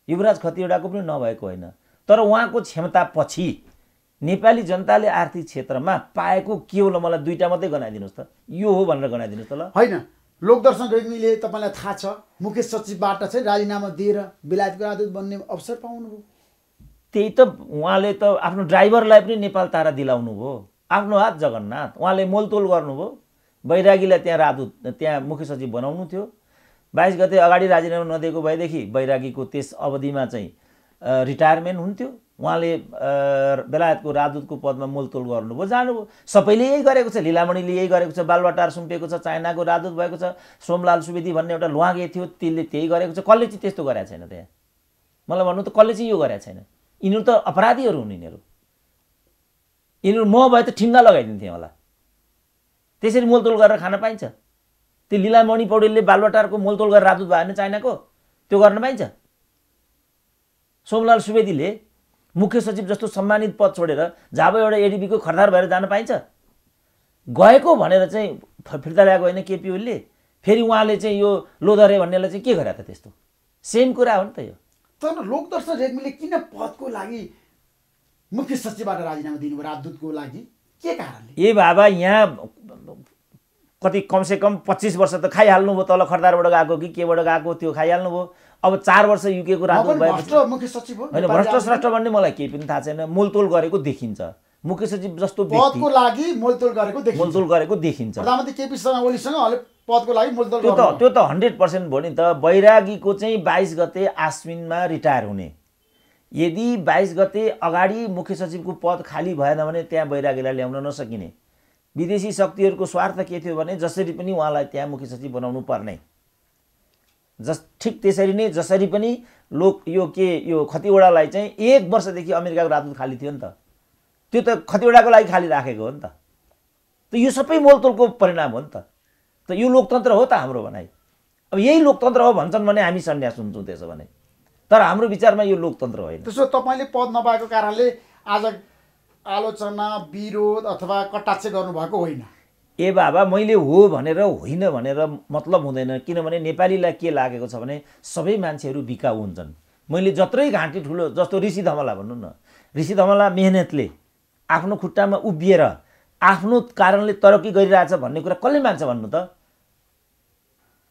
युवराज खतिवडाको पनि नभएको होइन। तर उहाँको क्षमता पछि नेपाली जनताले आर्थिक क्षेत्रमा पाएको के हो? ल मलाई 2टा मात्रै गनाइदिनुहोस् त, यो हो भनेर गनाइदिनुहोस् त। ल होइन, लोकदर्शन रेग्मीले तपाईँलाई थाहा छ मुख्य सचिवबाट चाहिँ राजीनामा दिएर बेलायतको राजदूत बन्ने अवसर पाउनुभयो। त्यही त उहाँले त आफ्नो ड्राइभरलाई पनि नेपाल तारा दिलाउनु भयो, आफ्नो हात जगन्नाथ। उहाँले मोलतोल गर्नुभयो। बैरागीलाई त्यहाँ राजदूत, त्यहाँ मुख्य सचिव बनाउनु थियो। 22 गते अगाडि राजीनामा नदिएको भएदेखि बैरागीको त्यस अवधिमा चाहिँ रिटायरमेन्ट हुन्थ्यो। उहाँले बेलायतको राजदूतको पदमा मोलतोल गर्नुभयो, जानुभयो। सबैले यही गरेको छ, लीलामणिले यही गरेको छ, बालुवाटार सुम्पिएको छ, चाइनाको राजदूत भएको छ, सोमलाल सुवेदी भन्ने एउटा लुवागे थियो, त्यसले त्यही गरेको छ। कसले चाहिँ त्यस्तो गरेको छैन त्यहाँ? मलाई भन्नु त कसले चाहिँ यो गरेको छैन? यिनीहरू त अपराधीहरू हुन्। यिनीहरू म भए त ठिङ्गा लगाइदिन्थेँ होला। त्यसरी मोलतोल गरेर खान पाइन्छ? त्यो लीलामणि पौडेलले बालुवाटारको मोलतोल गरेर राजदूत भयो भने चाइनाको, त्यो गर्न पाइन्छ? सोमलाल सुवेदीले मुख्य सचिव जस्तो सम्मानित पद छोडेर जाब एउटा एडिबीको खरदार भएर जान पाइन्छ? गएको भनेर चाहिँ फिर्ता ल्याएको होइन केपी ओलीले। फेरि उहाँले चाहिँ यो लोधरे भन्नेलाई चाहिँ के गरे त? त्यस्तो सेम कुरा हो नि त यो। तर लोकदर्शन रेग्मीले किन पदको लागि मुख्य सचिवबाट राजीनामा दिनुभयो राजदूतको लागि? के कारणले? ए बाबा, यहाँ कति कमसेकम 25 वर्ष त खाइहाल्नु भयो। तल खरदारबाट गएको कि केबाट गएको त्यो खाइहाल्नु भयो। अब 4 वर्ष युकेको राजदूत भएपछि मुख्य सचिव हो। होइन, भ्रष्ट श्रेष्ठ भन्ने मलाई केही पनि थाहा छैन। मोलतोल गरेको देखिन्छ। मुख्य सचिव जस्तो पदको लागि मोलतोल गरेको देखिन्छ। प्रधानमन्त्री केपी शर्मा ओलीसँग अहिले पदको लागि मोलतोल त्यो त 100% भयो नि त। बैरागीको चाहिँ 22 गते आश्विनमा रिटायर हुने। यदि 22 गते अगाडि मुख्य सचिवको पद खाली भएन भने त्यहाँ बैरागीलाई ल्याउन नसकिने। विदेशी शक्तिहरूको स्वार्थ के थियो भने जसरी पनि उहाँलाई त्यहाँ मुख्य सचिव बनाउनु पर्ने। ठिक त्यसरी नै जसरी पनि यो खतिवडालाई चाहिँ 1 वर्षदेखि अमेरिकाको राजदूत खाली थियो नि त। त्यो त खतिवडाको लागि खाली राखेको हो नि त। यो सबै मोलतोलको परिणाम हो नि त। यो लोकतन्त्र हो त हाम्रो भनाइ? अब यही लोकतन्त्र हो भन्छन् भने हामी सन्यास हुन्छौँ त्यसो भने। तर हाम्रो विचारमा यो लोकतन्त्र होइन। त्यसो तपाईँले पद नपाएको कारणले आज आलोचना, विरोध अथवा कटाक्ष गर्नुभएको होइन? ए बाबा, मैले हो भनेर होइन भनेर मतलब हुँदैन। किनभने नेपालीलाई के लागेको छ भने सबै मान्छेहरू बिकाउ हुन्छन्। मैले जत्रै घाँटी ठुलो, जस्तो ऋषि धमला भन्नु न, ऋषि धमला मेहनतले आफ्नो खुट्टामा उभिएर आफ्नो कारणले तरक्की गरिरहेछ भन्ने कुरा कसले मान्छ भन्नु त?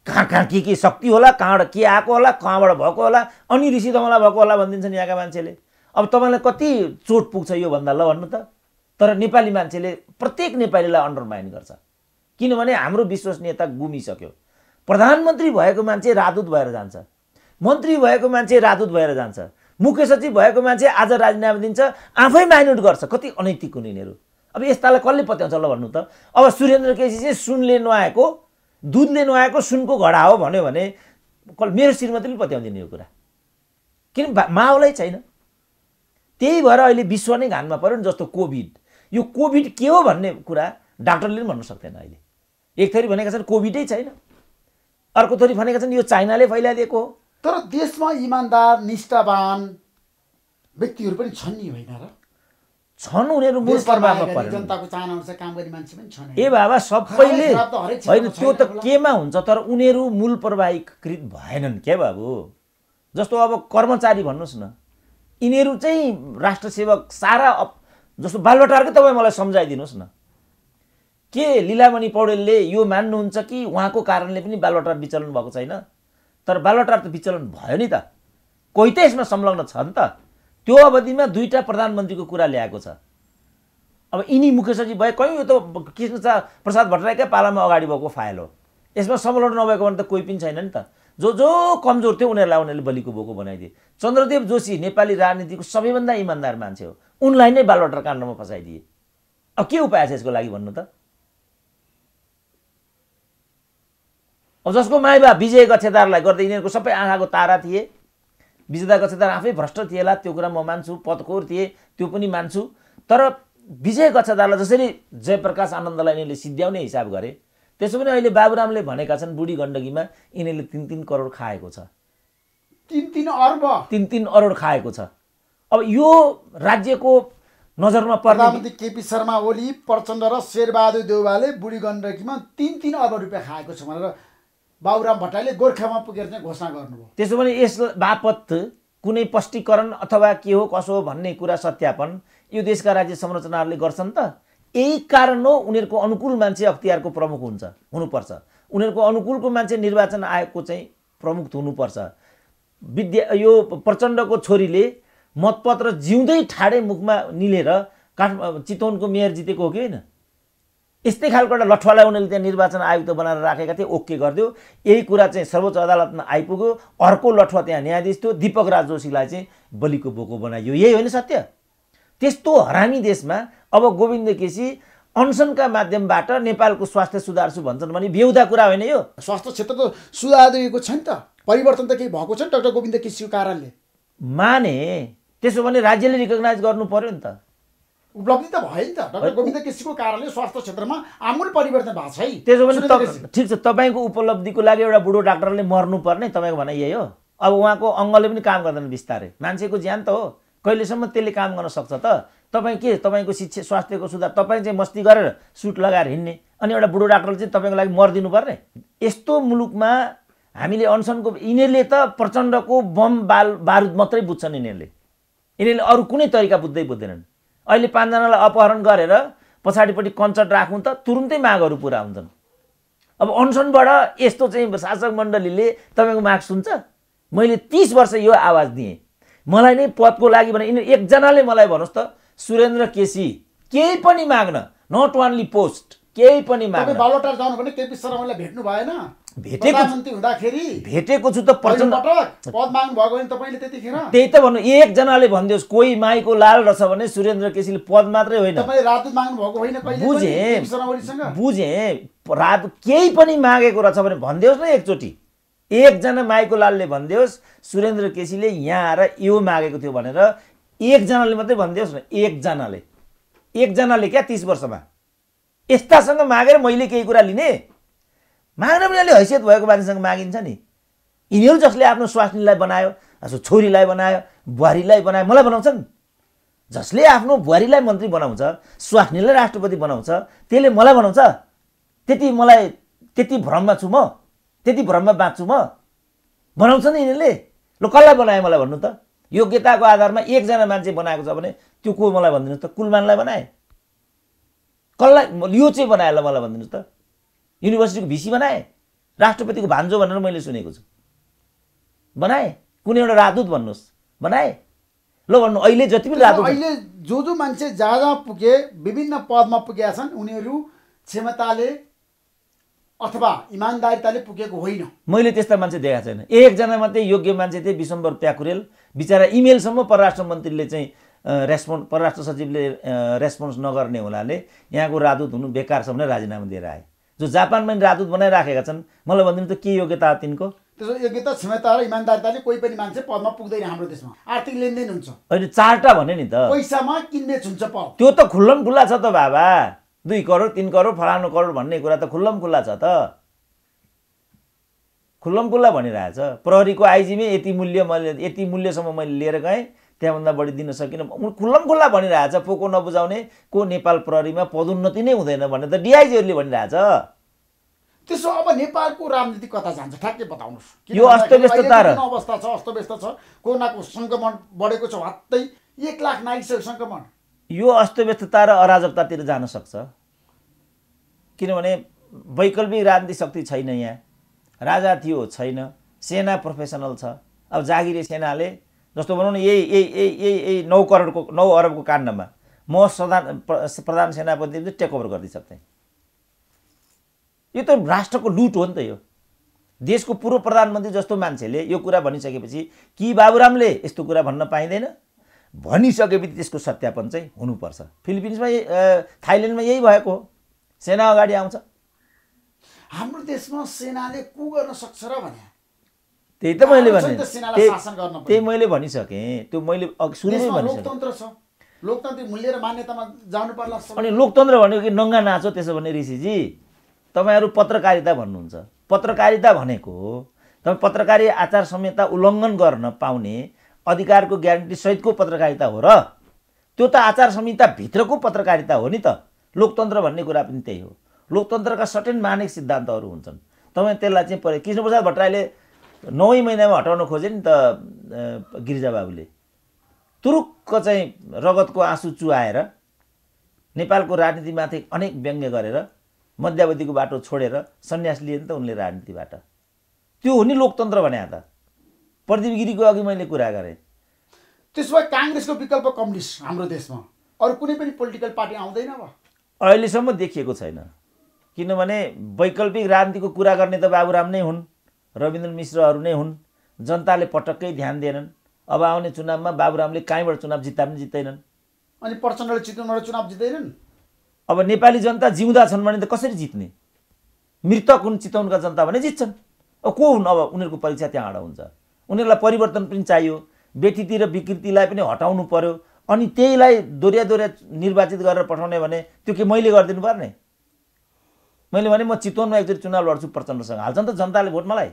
कहाँ कहाँ के शक्ति होला, कहाँबाट के आएको होला, कहाँबाट भएको होला, अनि ऋषि धमला भएको होला भनिदिन्छन् यहाँका मान्छेले। अब तपाईँलाई कति चोट पुग्छ यो भन्दा? ल भन्नु त। तर नेपाली मान्छेले प्रत्येक नेपालीलाई अन्डरमाइन गर्छ। किनभने हाम्रो विश्वसनीयता गुमिसक्यो। प्रधानमन्त्री भएको मान्छे राजदूत भएर जान्छ, मन्त्री भएको मान्छे राजदूत भएर जान्छ, मुख्य सचिव भएको मान्छे आज राजीनामा दिन्छ, आफै माइन्युट गर्छ। कति अनैतिक हुने यिनीहरू। अब यस्तालाई कसले पत्याउँछ ल भन्नु त? अब सुरेन्द्र केसी चाहिँ सुनले नुहाएको, दुधले नुहाएको सुनको घडा हो भन्यो भने मेरो श्रीमतीले पत्याउँदिन यो कुरा। किन? माहौलै छैन। त्यही भएर अहिले विश्व नै घानमा पर्यो नि। जस्तो कोभिड, यो कोभिड के हो भन्ने कुरा डाक्टरले पनि भन्न सक्दैन अहिले। एक थरी भनेका छन् कोभिडै छैन, अर्को थरी भनेका छन् यो चाइनाले फैलाइदिएको हो। तर देशमा इमान्दार, निष्ठावान व्यक्तिहरू पनि छन् नि, होइन र? छन्, उनीहरू मूल प्रभावमा परेन। जनताको चाहना अनुसार काम गर्ने मान्छे पनि छन्। ए बाबा, सबैले होइन, त्यो त केमा हुन्छ? तर उनीहरू मूल प्रभावीकृत भएनन् क्या बाबु। जस्तो अब कर्मचारी भन्नुहोस् न, यिनीहरू चाहिँ राष्ट्र सेवक सारा जस्तो बालबटारकै तपाईँ मलाई सम्झाइदिनुहोस् न। के लीलामणि पौडेलले यो मान्नुहुन्छ कि उहाँको कारणले पनि बालबटार विचलन भएको छैन? तर बालबटार त विचलन भयो नि त, कोही त यसमा संलग्न छ नि त। त्यो अवधिमा 2टा प्रधानमन्त्रीको कुरा ल्याएको छ। अब यिनी मुख्य सचिव भए कहीँ यो त कृष्ण प्रसाद भट्टराईकै पालामा अगाडि भएको फाइल हो। यसमा संलग्न नभएको भने त कोही पनि छैन नि त। जो कमजोर थियो उनीहरूले बलिको बोको बनाइदिए। चन्द्रदेव जोशी नेपाली राजनीतिको सबैभन्दा इमान्दार मान्छे हो, उनलाई नै बालबटार काण्डमा फसाइदिए। अब के उपाय छ यसको लागि भन्नु त? अब जसको माइबा विजय गच्छेदारलाई गर्दै यिनीहरूको सबै आँखाको तारा थिए। विजय गच्छेदार आफै भ्रष्ट थिएला, त्यो कुरा म मान्छु, पदखोर थिए त्यो पनि मान्छु। तर विजय गच्छेदारलाई जसरी जयप्रकाश आनन्दलाई यिनीहरूले सिद्ध्याउने हिसाब गरे, त्यसो पनि अहिले बाबुरामले भनेका छन् बुढी गण्डकीमा यिनीहरूले 3-3 करोड खाएको छ। 3-3 अर्ब 3-3 अरोड खाएको छ। अब यो राज्यको नजरमा पर्ने प्रधानमन्त्री केपी शर्मा ओली, प्रचण्ड र शेरबहादुर देउवाले बुढी गण्डकीमा 3-3 अर्ब रुपियाँ खाएको छ भनेर बाबुराम भट्टराईले गोर्खामा पुगेर चाहिँ घोषणा गर्नुभयो। त्यसो भने यस बापत कुनै स्पष्टीकरण अथवा के हो कसो हो भन्ने कुरा सत्यापन यो देशका राज्य संरचनाहरूले गर्छन् त। यही कारण हो उनीहरूको अनुकूल मान्छे अख्तियारको प्रमुख हुनुपर्छ। उनीहरूको अनुकूलको मान्छे निर्वाचन आयोगको चाहिँ प्रमुख हुनुपर्छ। यो प्रचण्डको छोरीले मतपत्र जिउँदै ठाडे मुखमा निलेर चितवनको मेयर जितेको हो कि होइन? यस्तै खालको एउटा लठुवालाई उनीहरूले त्यहाँ निर्वाचन आयुक्त बनाएर राखेका थिए, ओके गरिदियो। यही कुरा चाहिँ सर्वोच्च अदालतमा आइपुग्यो। अर्को लठुवा त्यहाँ न्यायाधीश थियो, दीपक राज जोशीलाई चाहिँ बलिको बोको बनाइयो। यही होइन सत्य? त्यस्तो हरामी देशमा अब गोविन्द केसी अनसनका माध्यमबाट नेपालको स्वास्थ्य सुधार्छु भन्छन् भने बेहुदा कुरा होइन यो। स्वास्थ्य क्षेत्र त सुधारिएको छ नि त, परिवर्तन त केही भएको छ नि डाक्टर गोविन्द केसीको कारणले। माने त्यसो भने राज्यले रिकगनाइज गर्नु पर्यो नि त। उपलब्धि त भयो नि त, डाक्टर गोविन्द केसीको कारणले स्वास्थ्य क्षेत्रमा आमूल परिवर्तन भएको छ है। त्यसो भने ठिक छ, तपाईँको उपलब्धिको लागि एउटा बुढो डाक्टरले मर्नुपर्ने तपाईँको भनाइ यही हो? अब उहाँको अङ्गले पनि काम गर्दैन बिस्तारै, मान्छेको ज्यान त हो, कहिलेसम्म त्यसले काम गर्न सक्छ त? तपाईँ के तपाईँको शिक्षा स्वास्थ्यको सुधार तपाईँ चाहिँ मस्ती गरेर सुट लगाएर हिँड्ने अनि एउटा बुढो डाक्टरले चाहिँ तपाईँको लागि मरिदिनु पर्ने? यस्तो मुलुकमा हामीले अनसनको यिनीहरूले त प्रचण्डको बम बारुद मात्रै बुझ्छन्। यिनीहरूले अरू कुनै तरिका बुझ्दैनन्। अहिले 5 जनालाई अपहरण गरेर पछाडिपट्टि कन्सर्ट राखौँ त तुरुन्तै मागहरू पुरा हुन्छन्। अब अनसनबाट यस्तो चाहिँ शासक मण्डलीले तपाईँको माग सुन्छ? मैले 30 वर्ष यो आवाज दिएँ, मलाई नै पदको लागि भने यिनीहरू एकजनाले मलाई भन्नुहोस् त सुरेन्द्र केसी केही पनि माग्न, नट ओन्ली पोस्ट, केही पनि माग्न। बालबटार जानु भने केपी शर्मालाई भेट्नु भएन? भेटेको हुँदाखेरि भेटेको छु त प्रचण्ड पद माग्नु भएको भने तपाईँले त्यतिखेर त्यही त भन्नु। एकजनाले भनिदियोस् कोही माईको लाल रहेछ भने सुरेन्द्र केसीले पद मात्रै होइन, तपाईँले राजदूत माग्नु भएको होइन कहिले? बुझेँ केही पनि मागेको रहेछ भने भनिदियोस् न एकचोटि। एकजना माईको लालले भनिदियोस् सुरेन्द्र केसीले यहाँ आएर यो मागेको थियो भनेर एकजनाले मात्रै भनिदियोस् न। एकजनाले क्या 30 वर्षमा यस्तासँग मागेर मैले केही कुरा लिने? माग्न पनि अलि हैसियत भएको मान्छेसँग मागिन्छ नि। यिनीहरू जसले आफ्नो स्वास्नीलाई बनायो, छोरीलाई बनायो, बुहारीलाई बनायो, मलाई बनाउँछन्। जसले आफ्नो बुहारीलाई मन्त्री बनाउँछ, स्वास्नीलाई राष्ट्रपति बनाउँछ, त्यसले मलाई बनाउँछ? त्यति भ्रममा छु म? त्यति भ्रममा बाँच्छु म? बनाउँछ नि यिनीहरूले। ल कसलाई बनायो मलाई भन्नु त? योग्यताको आधारमा एकजना मान्छे बनाएको छ भने त्यो को मलाई भनिदिनुहोस् त? कुलमानलाई बनाए? कसलाई यो चाहिँ बनायो ल मलाई भनिदिनुहोस् त? युनिभर्सिटीको भिसी बनाए? राष्ट्रपतिको भान्जो भनेर मैले सुनेको छु, बनाए? कुनै एउटा राजदूत भन्नुहोस्, बनाए? ल भन्नु, अहिले जति पनि राजदूत, अहिले जो मान्छे जहाँ पुगे विभिन्न पदमा पुगेका छन् उनीहरू क्षमताले अथवा इमान्दारिताले पुगेको होइन। मैले त्यस्ता मान्छे देखाएको छैन। एकजना मात्रै योग्य मान्छे थिए, विशम्बर प्याकुरेल, बिचरा इमेलसम्म परराष्ट्र मन्त्रीले चाहिँ परराष्ट्र सचिवले रेस्पोन्स नगर्ने हुनाले यहाँको राजदूत हुनु बेकार छ भने राजीनामा दिएर आए। जो जापानमा पनि राजदूत बनाइराखेका छन्, मलाई भनिदिनु त के योग्यता हो तिनको? त्यसो योग्यता क्षमता र इमान्दारिताले कोही पनि मान्छे पदमा पुग्दैन हाम्रो देशमा। आर्थिक लेनदेन हुन्छ, अहिले 4टा भने नि त, पैसामा किन्ने हुन्छ पद। त्यो त खुल्लम खुल्ला छ त बाबा। 2 करोड 3 करोड फलानु करोड भन्ने कुरा त खुल्लम खुल्ला छ त, खुल्लम खुल्ला भनिरहेछ। प्रहरीको आइजीमै यति मूल्यसम्म मैले लिएर गएँ, त्यहाँभन्दा बढी दिन सकिनँ, खुल्लम खुल्ला भनिरहेछ। पोको नबुझाउने को नेपाल प्रहरीमा पदोन्नति नै हुँदैन भनेर त डिआइजीहरूले भनिरहेछ। त्यसो अब नेपालको राजनीति कता जान्छ ठ्याक्कै बताउनुहोस्। यो अस्तव्यस्तता र अवस्था छ, अस्तव्यस्त छ, कोरोनाको सङ्क्रमण बढेको छ, हत्तै 1 लाख नागिसक्यो सङ्क्रमण। यो अस्तव्यस्तता र अराजकतातिर जान सक्छ, किनभने वैकल्पिक राजनीति शक्ति छैन। यहाँ राजा थियो छैन, सेना प्रोफेसनल छ। अब जागिरे सेनाले जस्तो भनौँ न यही 9 अरबको काण्डमा म प्रधान सेनापति टेक ओभर गरिदिइसक्थेँ। यो त राष्ट्रको लुट हो नि त। यो देशको पूर्व प्रधानमन्त्री जस्तो मान्छेले यो कुरा भनिसकेपछि कि बाबुरामले यस्तो कुरा भन्न पाइँदैन भनिसकेपछि त्यसको सत्यापन चाहिँ हुनुपर्छ। फिलिपिन्समा थाइल्यान्डमा यही भएको हो, सेना अगाडि आउँछ। हाम्रो देशमा सेनाले को गर्न सक्छ र भने त्यही त मैले भने, त्यही मैले भनिसकेँ। त्यो मैले सुरुमै भनिसकेँ। लोकतन्त्र छ, लोकतान्त्रिक मूल्य र मान्यतामा जानु पर्ला। अनि लोकतन्त्र भनेको कि नङ्गा नाचो त्यसो भने ऋषिजी तपाईहरु पत्रकारिता भन्नुहुन्छ। पत्रकारिता भनेको तपाईँ पत्रकारी आचार संहिता उल्लङ्घन गर्न पाउने अधिकारको ग्यारेन्टी सहितको पत्रकारिता हो र त्यो त आचार संहिता भित्रको पत्रकारिता हो नि त। लोकतन्त्र भन्ने कुरा पनि त्यही हो। लोकतन्त्रका सर्टेन मानक सिद्धान्तहरू हुन्छन्। तपाईँ त्यसलाई चाहिँ कृष्णप्रसाद भट्टराईले 9 महिनामा हटाउन खोजे नि त गिरिजाबाबुले। तुरुक्क चाहिँ रगतको आँसु चुहाएर नेपालको राजनीतिमाथि अनेक व्यङ्ग्य गरेर मध्यावधिको बाटो छोडेर सन्यास लिए नि त उनले राजनीतिबाट। त्यो हो नि लोकतन्त्र भने। त प्रदीप गिरीको अघि मैले कुरा गरेँ। त्यसो भए काङ्ग्रेसको विकल्प कम्युनिस्ट हाम्रो देशमा अरू कुनै पनि पोलिटिकल पार्टी आउँदैन अब? अहिलेसम्म देखिएको छैन, किनभने वैकल्पिक राजनीतिको कुरा गर्ने त बाबुराम नै हुन्, रविन्द्र मिश्रहरू नै हुन्। जनताले पटक्कै ध्यान दिएनन्। अब आउने चुनावमा बाबुरामले कहीँबाट चुनाव जित्दा पनि जित्दैनन्। अनि प्रचण्डले चितवनबाट चुनाव जित्दैनन्। अब नेपाली जनता जिउँदा छन् भने त कसरी जित्ने? मृतक हुन् चितवनका जनता भने जित्छन्। अब को हुन्? अब उनीहरूको परीक्षा त्यहाँबाट हुन्छ। उनीहरूलाई परिवर्तन पनि चाहियो, व्यक्ति र विकृतिलाई पनि हटाउनु पर्यो। अनि त्यहीलाई दोहोऱ्या निर्वाचित गरेर पठाउने भने त्यो के मैले गरिदिनु पर्ने? मैले भने म चितवनमा एकचोटि चुनाव लड्छु प्रचण्डसँग, हाल्छन् त जनताले भोट मलाई।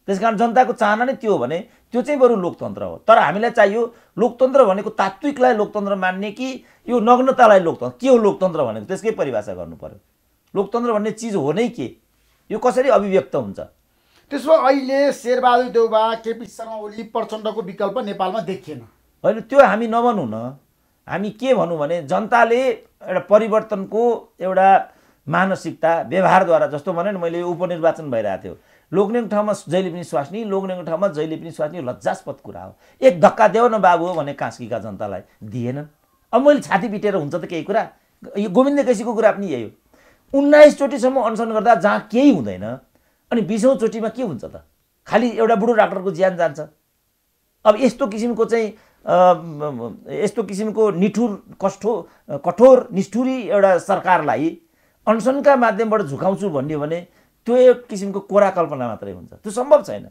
त्यसकारण जनताको चाहना नै त्यो हो भने त्यो चाहिँ बरु लोकतन्त्र हो। तर हामीलाई चाहियो लोकतन्त्र भनेको तात्विकलाई लोकतन्त्र मान्ने कि यो नग्नतालाई लोकतन्त्र? के हो लोकतन्त्र भनेको? त्यसकै परिभाषा गर्नु पर्यो। लोकतन्त्र भन्ने चिज हो नै के? यो कसरी अभिव्यक्त हुन्छ? त्यसो अहिले शेरबहादुर देउबा, केपी शर्मा ओली, प्रचण्डको विकल्प नेपालमा देखिएन। होइन, त्यो हामी नभनौँ न। हामी के भनौँ भने जनताले एउटा परिवर्तनको एउटा मानसिकता व्यवहारद्वारा, जस्तो भने नि मैले उपनिर्वाचन भइरहेको थियो, लोग्नेको ठाउँमा जहिले पनि स्वास्नी, लोग्नेको ठाउँमा जहिले पनि स्वास्नी, लज्जास्पद कुरा हो। एक धक्का देऊ न बाबु भने कास्कीका जनतालाई दिएनन्। अब मैले छाती पिटेर हुन्छ त केही कुरा? यो गोविन्द केसीको कुरा पनि यही हो। 19 चोटिसम्म अनसन गर्दा जहाँ केही हुँदैन अनि 20औं चोटिमा के हुन्छ त? खालि एउटा बुढो डाक्टरको ज्यान जान्छ। अब यस्तो किसिमको चाहिँ यस्तो किसिमको कठोर निष्ठुरी एउटा सरकारलाई अनसनका माध्यमबाट झुकाउँछु भन्यो भने त्यो एक किसिमको कोरा कल्पना मात्रै हुन्छ। त्यो सम्भव छैन।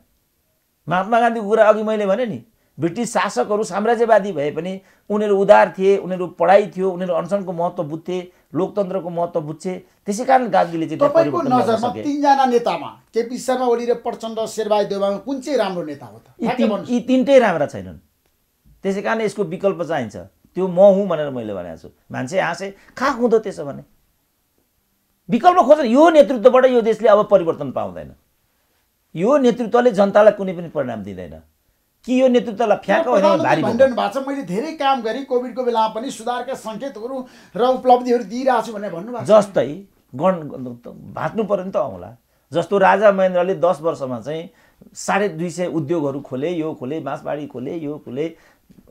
महात्मा गान्धीको कुरा अघि मैले भने नि, ब्रिटिस शासकहरू साम्राज्यवादी भए पनि उनीहरू उदार थिए, उनीहरू पढाइ थियो, उनीहरू अनसनको महत्त्व बुझ्थे, लोकतन्त्रको महत्त्व बुझ्थे। त्यसै कारण गान्धीले चाहिँ तपाईको नजरमा 3 जना नेतामा केपी शर्मा ओली र प्रचण्ड, शेरबहादुर देउवामा कुन चाहिँ राम्रो नेता हो त? यी तीनटै राम्रा छैनन्। त्यसै कारण यसको विकल्प चाहिन्छ। त्यो म हुँ भनेर मैले भनेको छु। मान्छे हाँसे खा हुँदो त्यसो भने विकल्प खोज्नु। यो नेतृत्वबाट यो देशले अब परिवर्तन पाउँदैन। यो नेतृत्वले जनतालाई कुनै पनि परिणाम दिँदैन। कि यो नेतृत्वलाई फ्याँक होइन भारी भनिरहनु भएको छ, मैले धेरै काम गरेँ, कोभिडको बेलामा पनि सुधारका सङ्केतहरू र उपलब्धिहरू दिइरहेको छु भनेर भन्नुभएको छ। जस्तै भाँच्नु पर्यो नि त औँला। जस्तो राजा महेन्द्रले 10 वर्षमा चाहिँ 250 उद्योगहरू खोले, यो खोले, बाँसबाडी खोले, यो खोले,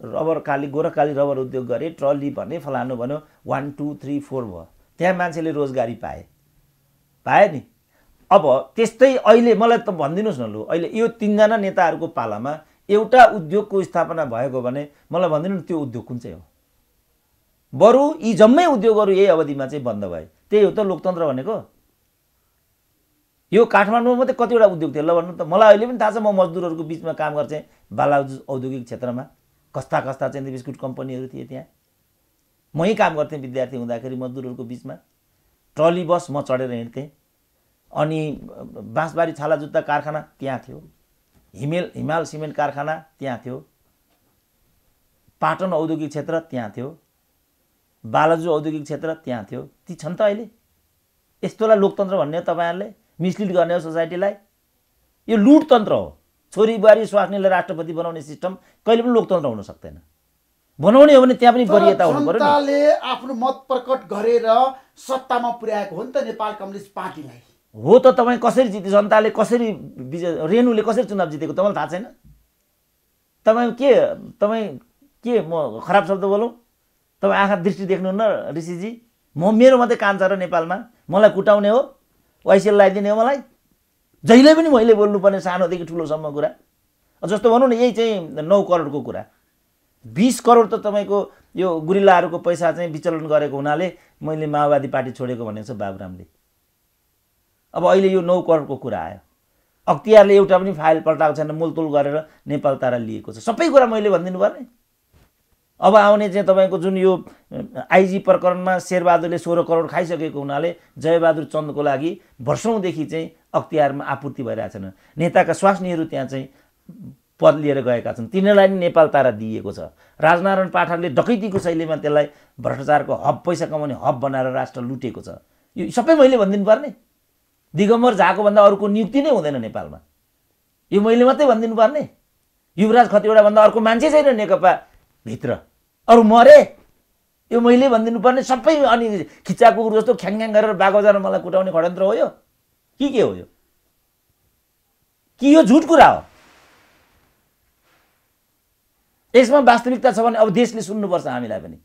गोरखकाली रबर उद्योग गरे, ट्रली भने, फलानु भन्यो, 1 2 3 4 भयो। त्यहाँ मान्छेले रोजगारी पाए नि। अब त्यस्तै अहिले मलाई त भनिदिनुहोस् न, लु अहिले यो 3 जना नेताहरूको पालामा एउटा उद्योगको स्थापना भएको भने मलाई भनिदिनु न त्यो उद्योग कुन चाहिँ हो? बरु यी जम्मै उद्योगहरू यही अवधिमा चाहिँ बन्द भए। त्यही हो त लोकतन्त्र भनेको। यो काठमाडौँमा मात्रै कतिवटा उद्योग थियो ल भन्नु त? मलाई अहिले पनि थाहा छ। म मजदुरहरूको बिचमा काम गर्थेँ बालाजु औद्योगिक क्षेत्रमा। कस्ता चाहिँ बिस्कुट कम्पनीहरू थिए त्यहाँ। मै काम गर्थेँ विद्यार्थी हुँदाखेरि मजदुरहरूको बिचमा। ट्रली बस म चढेर हिँड्थेँ। अनि बाँसबारी छाला जुत्ता कारखाना त्यहाँ थियो। हिमाल सिमेन्ट कारखाना त्यहाँ थियो। पाटन औद्योगिक क्षेत्र त्यहाँ थियो। बालाजु औद्योगिक क्षेत्र त्यहाँ थियो। ती छन् त अहिले? यस्तोलाई लोकतन्त्र भन्ने तपाईँहरूले? मिसलिड गर्ने हो सोसाइटीलाई। यो लुटतन्त्र हो। छोरी बुहारी स्वास्नीलाई राष्ट्रपति बनाउने सिस्टम कहिले पनि लोकतन्त्र हुन सक्दैन। बनाउने हो भने त्यहाँ पनि वरियता हुनु पर्यो नि। जनताले आफ्नो मत प्रकट गरेर सत्तामा पुर्याएको हो नि त नेपाल कम्युनिस्ट पार्टीलाई। हो त तपाईँ कसरी जिते, जनताले कसरी रेणुले कसरी चुनाव जितेको तपाईँलाई थाहा छैन? तपाईँ के म खराब शब्द बोलौँ? तपाईँ आँखा दृष्टि देख्नुहुन्न ऋषिजी? मेरो मात्रै कान छ र नेपालमा मलाई कुटाउने हो, वाइसिएल लगाइदिने हो मलाई? जहिले पनि मैले बोल्नुपर्ने सानोदेखि ठुलोसम्म कुरा। जस्तो भनौँ न, यही चाहिँ 9 करोडको कुरा, 20 करोड त तपाईँको यो गुरिल्लाहरूको पैसा चाहिँ विचलन गरेको हुनाले मैले माओवादी पार्टी छोडेको भनेको छ बाबुरामले। अब अहिले यो 9 करोडको कुरा आयो। अख्तियारले एउटा पनि फाइल पल्टाएको छैन, मोलतोल गरेर नेपाल तारा लिएको छ। सबै कुरा मैले भनिदिनु पर्ने? अब आउने चाहिँ तपाईँको जुन यो आइजी प्रकरणमा शेरबहादुरले 16 करोड खाइसकेको हुनाले जयबहादुर चन्दको लागि वर्षौँदेखि चाहिँ अख्तियारमा आपूर्ति भइरहेको छैन। नेताका स्वास्नीहरू त्यहाँ चाहिँ पद लिएर गएका छन्, तिनीहरूलाई नि नेपाल तारा दिइएको छ। राजनारायण पाठकले डकैतीको शैलीमा त्यसलाई भ्रष्टाचारको हब, पैसा कमाउने हब बनाएर राष्ट्र लुटेको छ। यो सबै मैले भनिदिनु पर्ने? दिगम्बर झाको भन्दा अरूको नियुक्ति नै हुँदैन नेपालमा, यो मैले मात्रै भनिदिनु पर्ने? युवराज खतिवडा भन्दा अर्को मान्छे छैन नेकपा भित्र, अरू मरे, यो मैले भनिदिनु पर्ने? सबै अनि खिच्चा कुकुर जस्तो ख्याङख्याङ गरेर बागोजार मलाई कुटाउने षड्यन्त्र हो यो कि के हो? यो कि यो झुट कुरा हो? यसमा वास्तविकता छ भने अब देशले सुन्नुपर्छ हामीलाई पनि।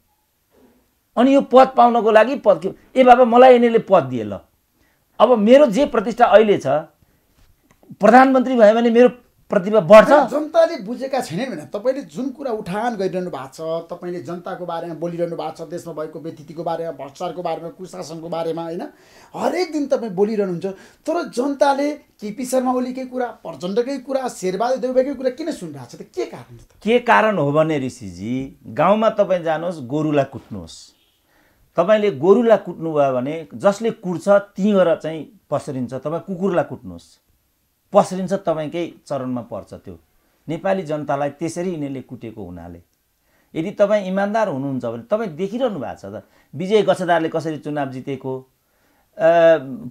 अनि यो पद पाउनको लागि पद ए बाबा मलाई यिनीहरूले पद दिए, ल अब मेरो जे प्रतिष्ठा अहिले छ, प्रधानमन्त्री भयो भने मेरो प्रतिभा बढ्छ। जनताले बुझेका छैनन् भने तपाईँले जुन कुरा उठान गरिरहनु भएको छ, तपाईँले जनताको बारेमा बोलिरहनु भएको छ, देशमा भएको व्यतिथिको बारेमा, भ्रष्टाचारको बारेमा, कुशासनको बारेमा, होइन, हरेक दिन तपाईँ बोलिरहनुहुन्छ। तर जनताले केपी शर्मा ओलीकै कुरा, प्रचण्डकै कुरा, शेरबहादुर देउवाकै कुरा किन सुनिरहेको छ त? के कारण छ? के कारण हो भने ऋषिजी, गाउँमा तपाईँ जानुहोस्, गोरुलाई कुट्नुहोस्। तपाईँले गोरुलाई कुट्नुभयो भने जसले कुट्छ तिङर चाहिँ पसरिन्छ। तपाईँ कुकुरलाई कुट्नुहोस्, पसरिन्छ, तपाईँकै चरणमा पर्छ। त्यो नेपाली जनतालाई त्यसरी यिनीहरूले कुटेको हुनाले यदि तपाईँ इमान्दार हुनुहुन्छ भने तपाईँ देखिरहनु भएको छ त विजय गच्छदारले कसरी चुनाव जितेको,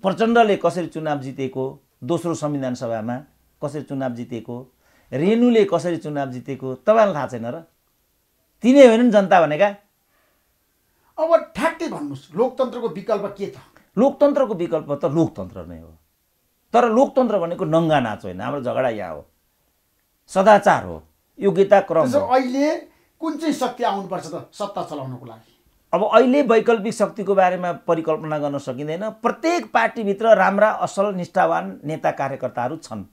प्रचण्डले कसरी चुनाव जितेको, दोस्रो संविधान सभामा कसरी चुनाव जितेको, रेणुले कसरी चुनाव जितेको तपाईँलाई थाहा छैन र? तिनै होइनन् जनता भनेका? अब ठ्याक्कै भन्नुहोस्, लोकतन्त्रको विकल्प के छ? लोकतन्त्रको विकल्प त लोकतन्त्र नै हो, तर लोकतन्त्र भनेको नङ्गा नाच होइन। हाम्रो झगडा यहाँ हो, सदाचार हो, योग्यता क्रम हो। अहिले कुन चाहिँ शक्ति आउनुपर्छ त सत्ता चलाउनको लागि? अब अहिले वैकल्पिक शक्तिको बारेमा परिकल्पना गर्न सकिँदैन। प्रत्येक पार्टीभित्र राम्रा असल निष्ठावान नेता कार्यकर्ताहरू छन्,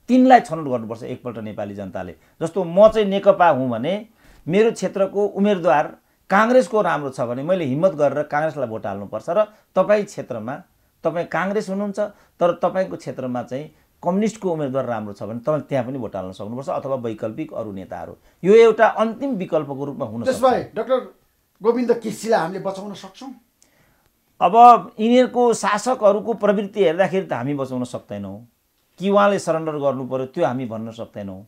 तिनलाई छनौट गर्नुपर्छ एकपल्ट नेपाली जनताले। जस्तो म चाहिँ नेकपा हुँ भने मेरो क्षेत्रको उम्मेदवार काङ्ग्रेसको राम्रो छ भने मैले हिम्मत गरेर काङ्ग्रेसलाई भोट हाल्नुपर्छ। र तपाईँ क्षेत्रमा तपाईँ काङ्ग्रेस हुनुहुन्छ तर तपाईँको क्षेत्रमा चाहिँ कम्युनिस्टको उम्मेदवार राम्रो छ भने तपाईँ त्यहाँ पनि भोट हाल्न सक्नुपर्छ, अथवा वैकल्पिक अरू नेताहरू। यो एउटा अन्तिम विकल्पको रूपमा हुन सक्छ। त्यसबाहेक डाक्टर गोविन्द केसीलाई हामीले बचाउन सक्छौँ? अब यिनीहरूको शासकहरूको प्रवृत्ति हेर्दाखेरि त हामी बचाउन सक्दैनौँ कि उहाँले सरेन्डर गर्नु पर्यो, त्यो हामी भन्न सक्दैनौँ।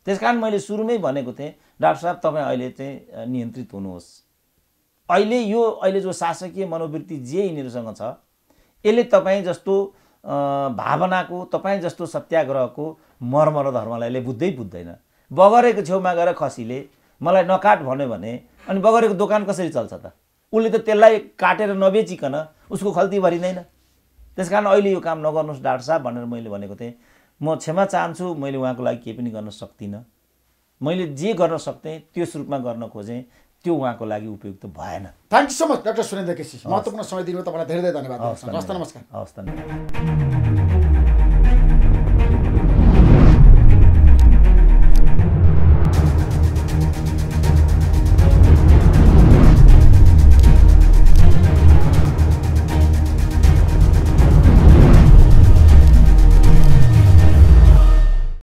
त्यसकारण मैले सुरुमै भनेको थिएँ, डाक्टर साहब तपाईँ अहिले चाहिँ नियन्त्रित हुनुहोस्। अहिले जो शासकीय मनोवृत्ति जे यिनीहरूसँग छ, यसले तपाईँ जस्तो भावनाको, तपाईँ जस्तो सत्याग्रहको मर्म र धर्मलाई यसले बुझ्दैन। बगरेको छेउमा गएर खसीले मलाई नकाट भन्यो भने अनि बगरेको दोकान कसरी चल्छ त? उसले त त्यसलाई काटेर नबेचिकन उसको खल्ती भरिँदैन। त्यसकारण अहिले यो काम नगर्नुहोस् डाक्टर साहब भनेर मैले भनेको थिएँ। म क्षमा चाहन्छु, मैले उहाँको लागि केही पनि गर्न सक्दिनँ। मैले जे गर्न सक्थेँ त्यो रूपमा गर्न खोजेँ, त्यो उहाँको लागि उपयुक्त भएन। Thank you so much doctor Surendra KC, महत्त्वपूर्ण समय दिनुभयो। तपाईँलाई धेरै धेरै धन्यवाद। हवस्, नमस्कार। हवस्, धन्यवाद।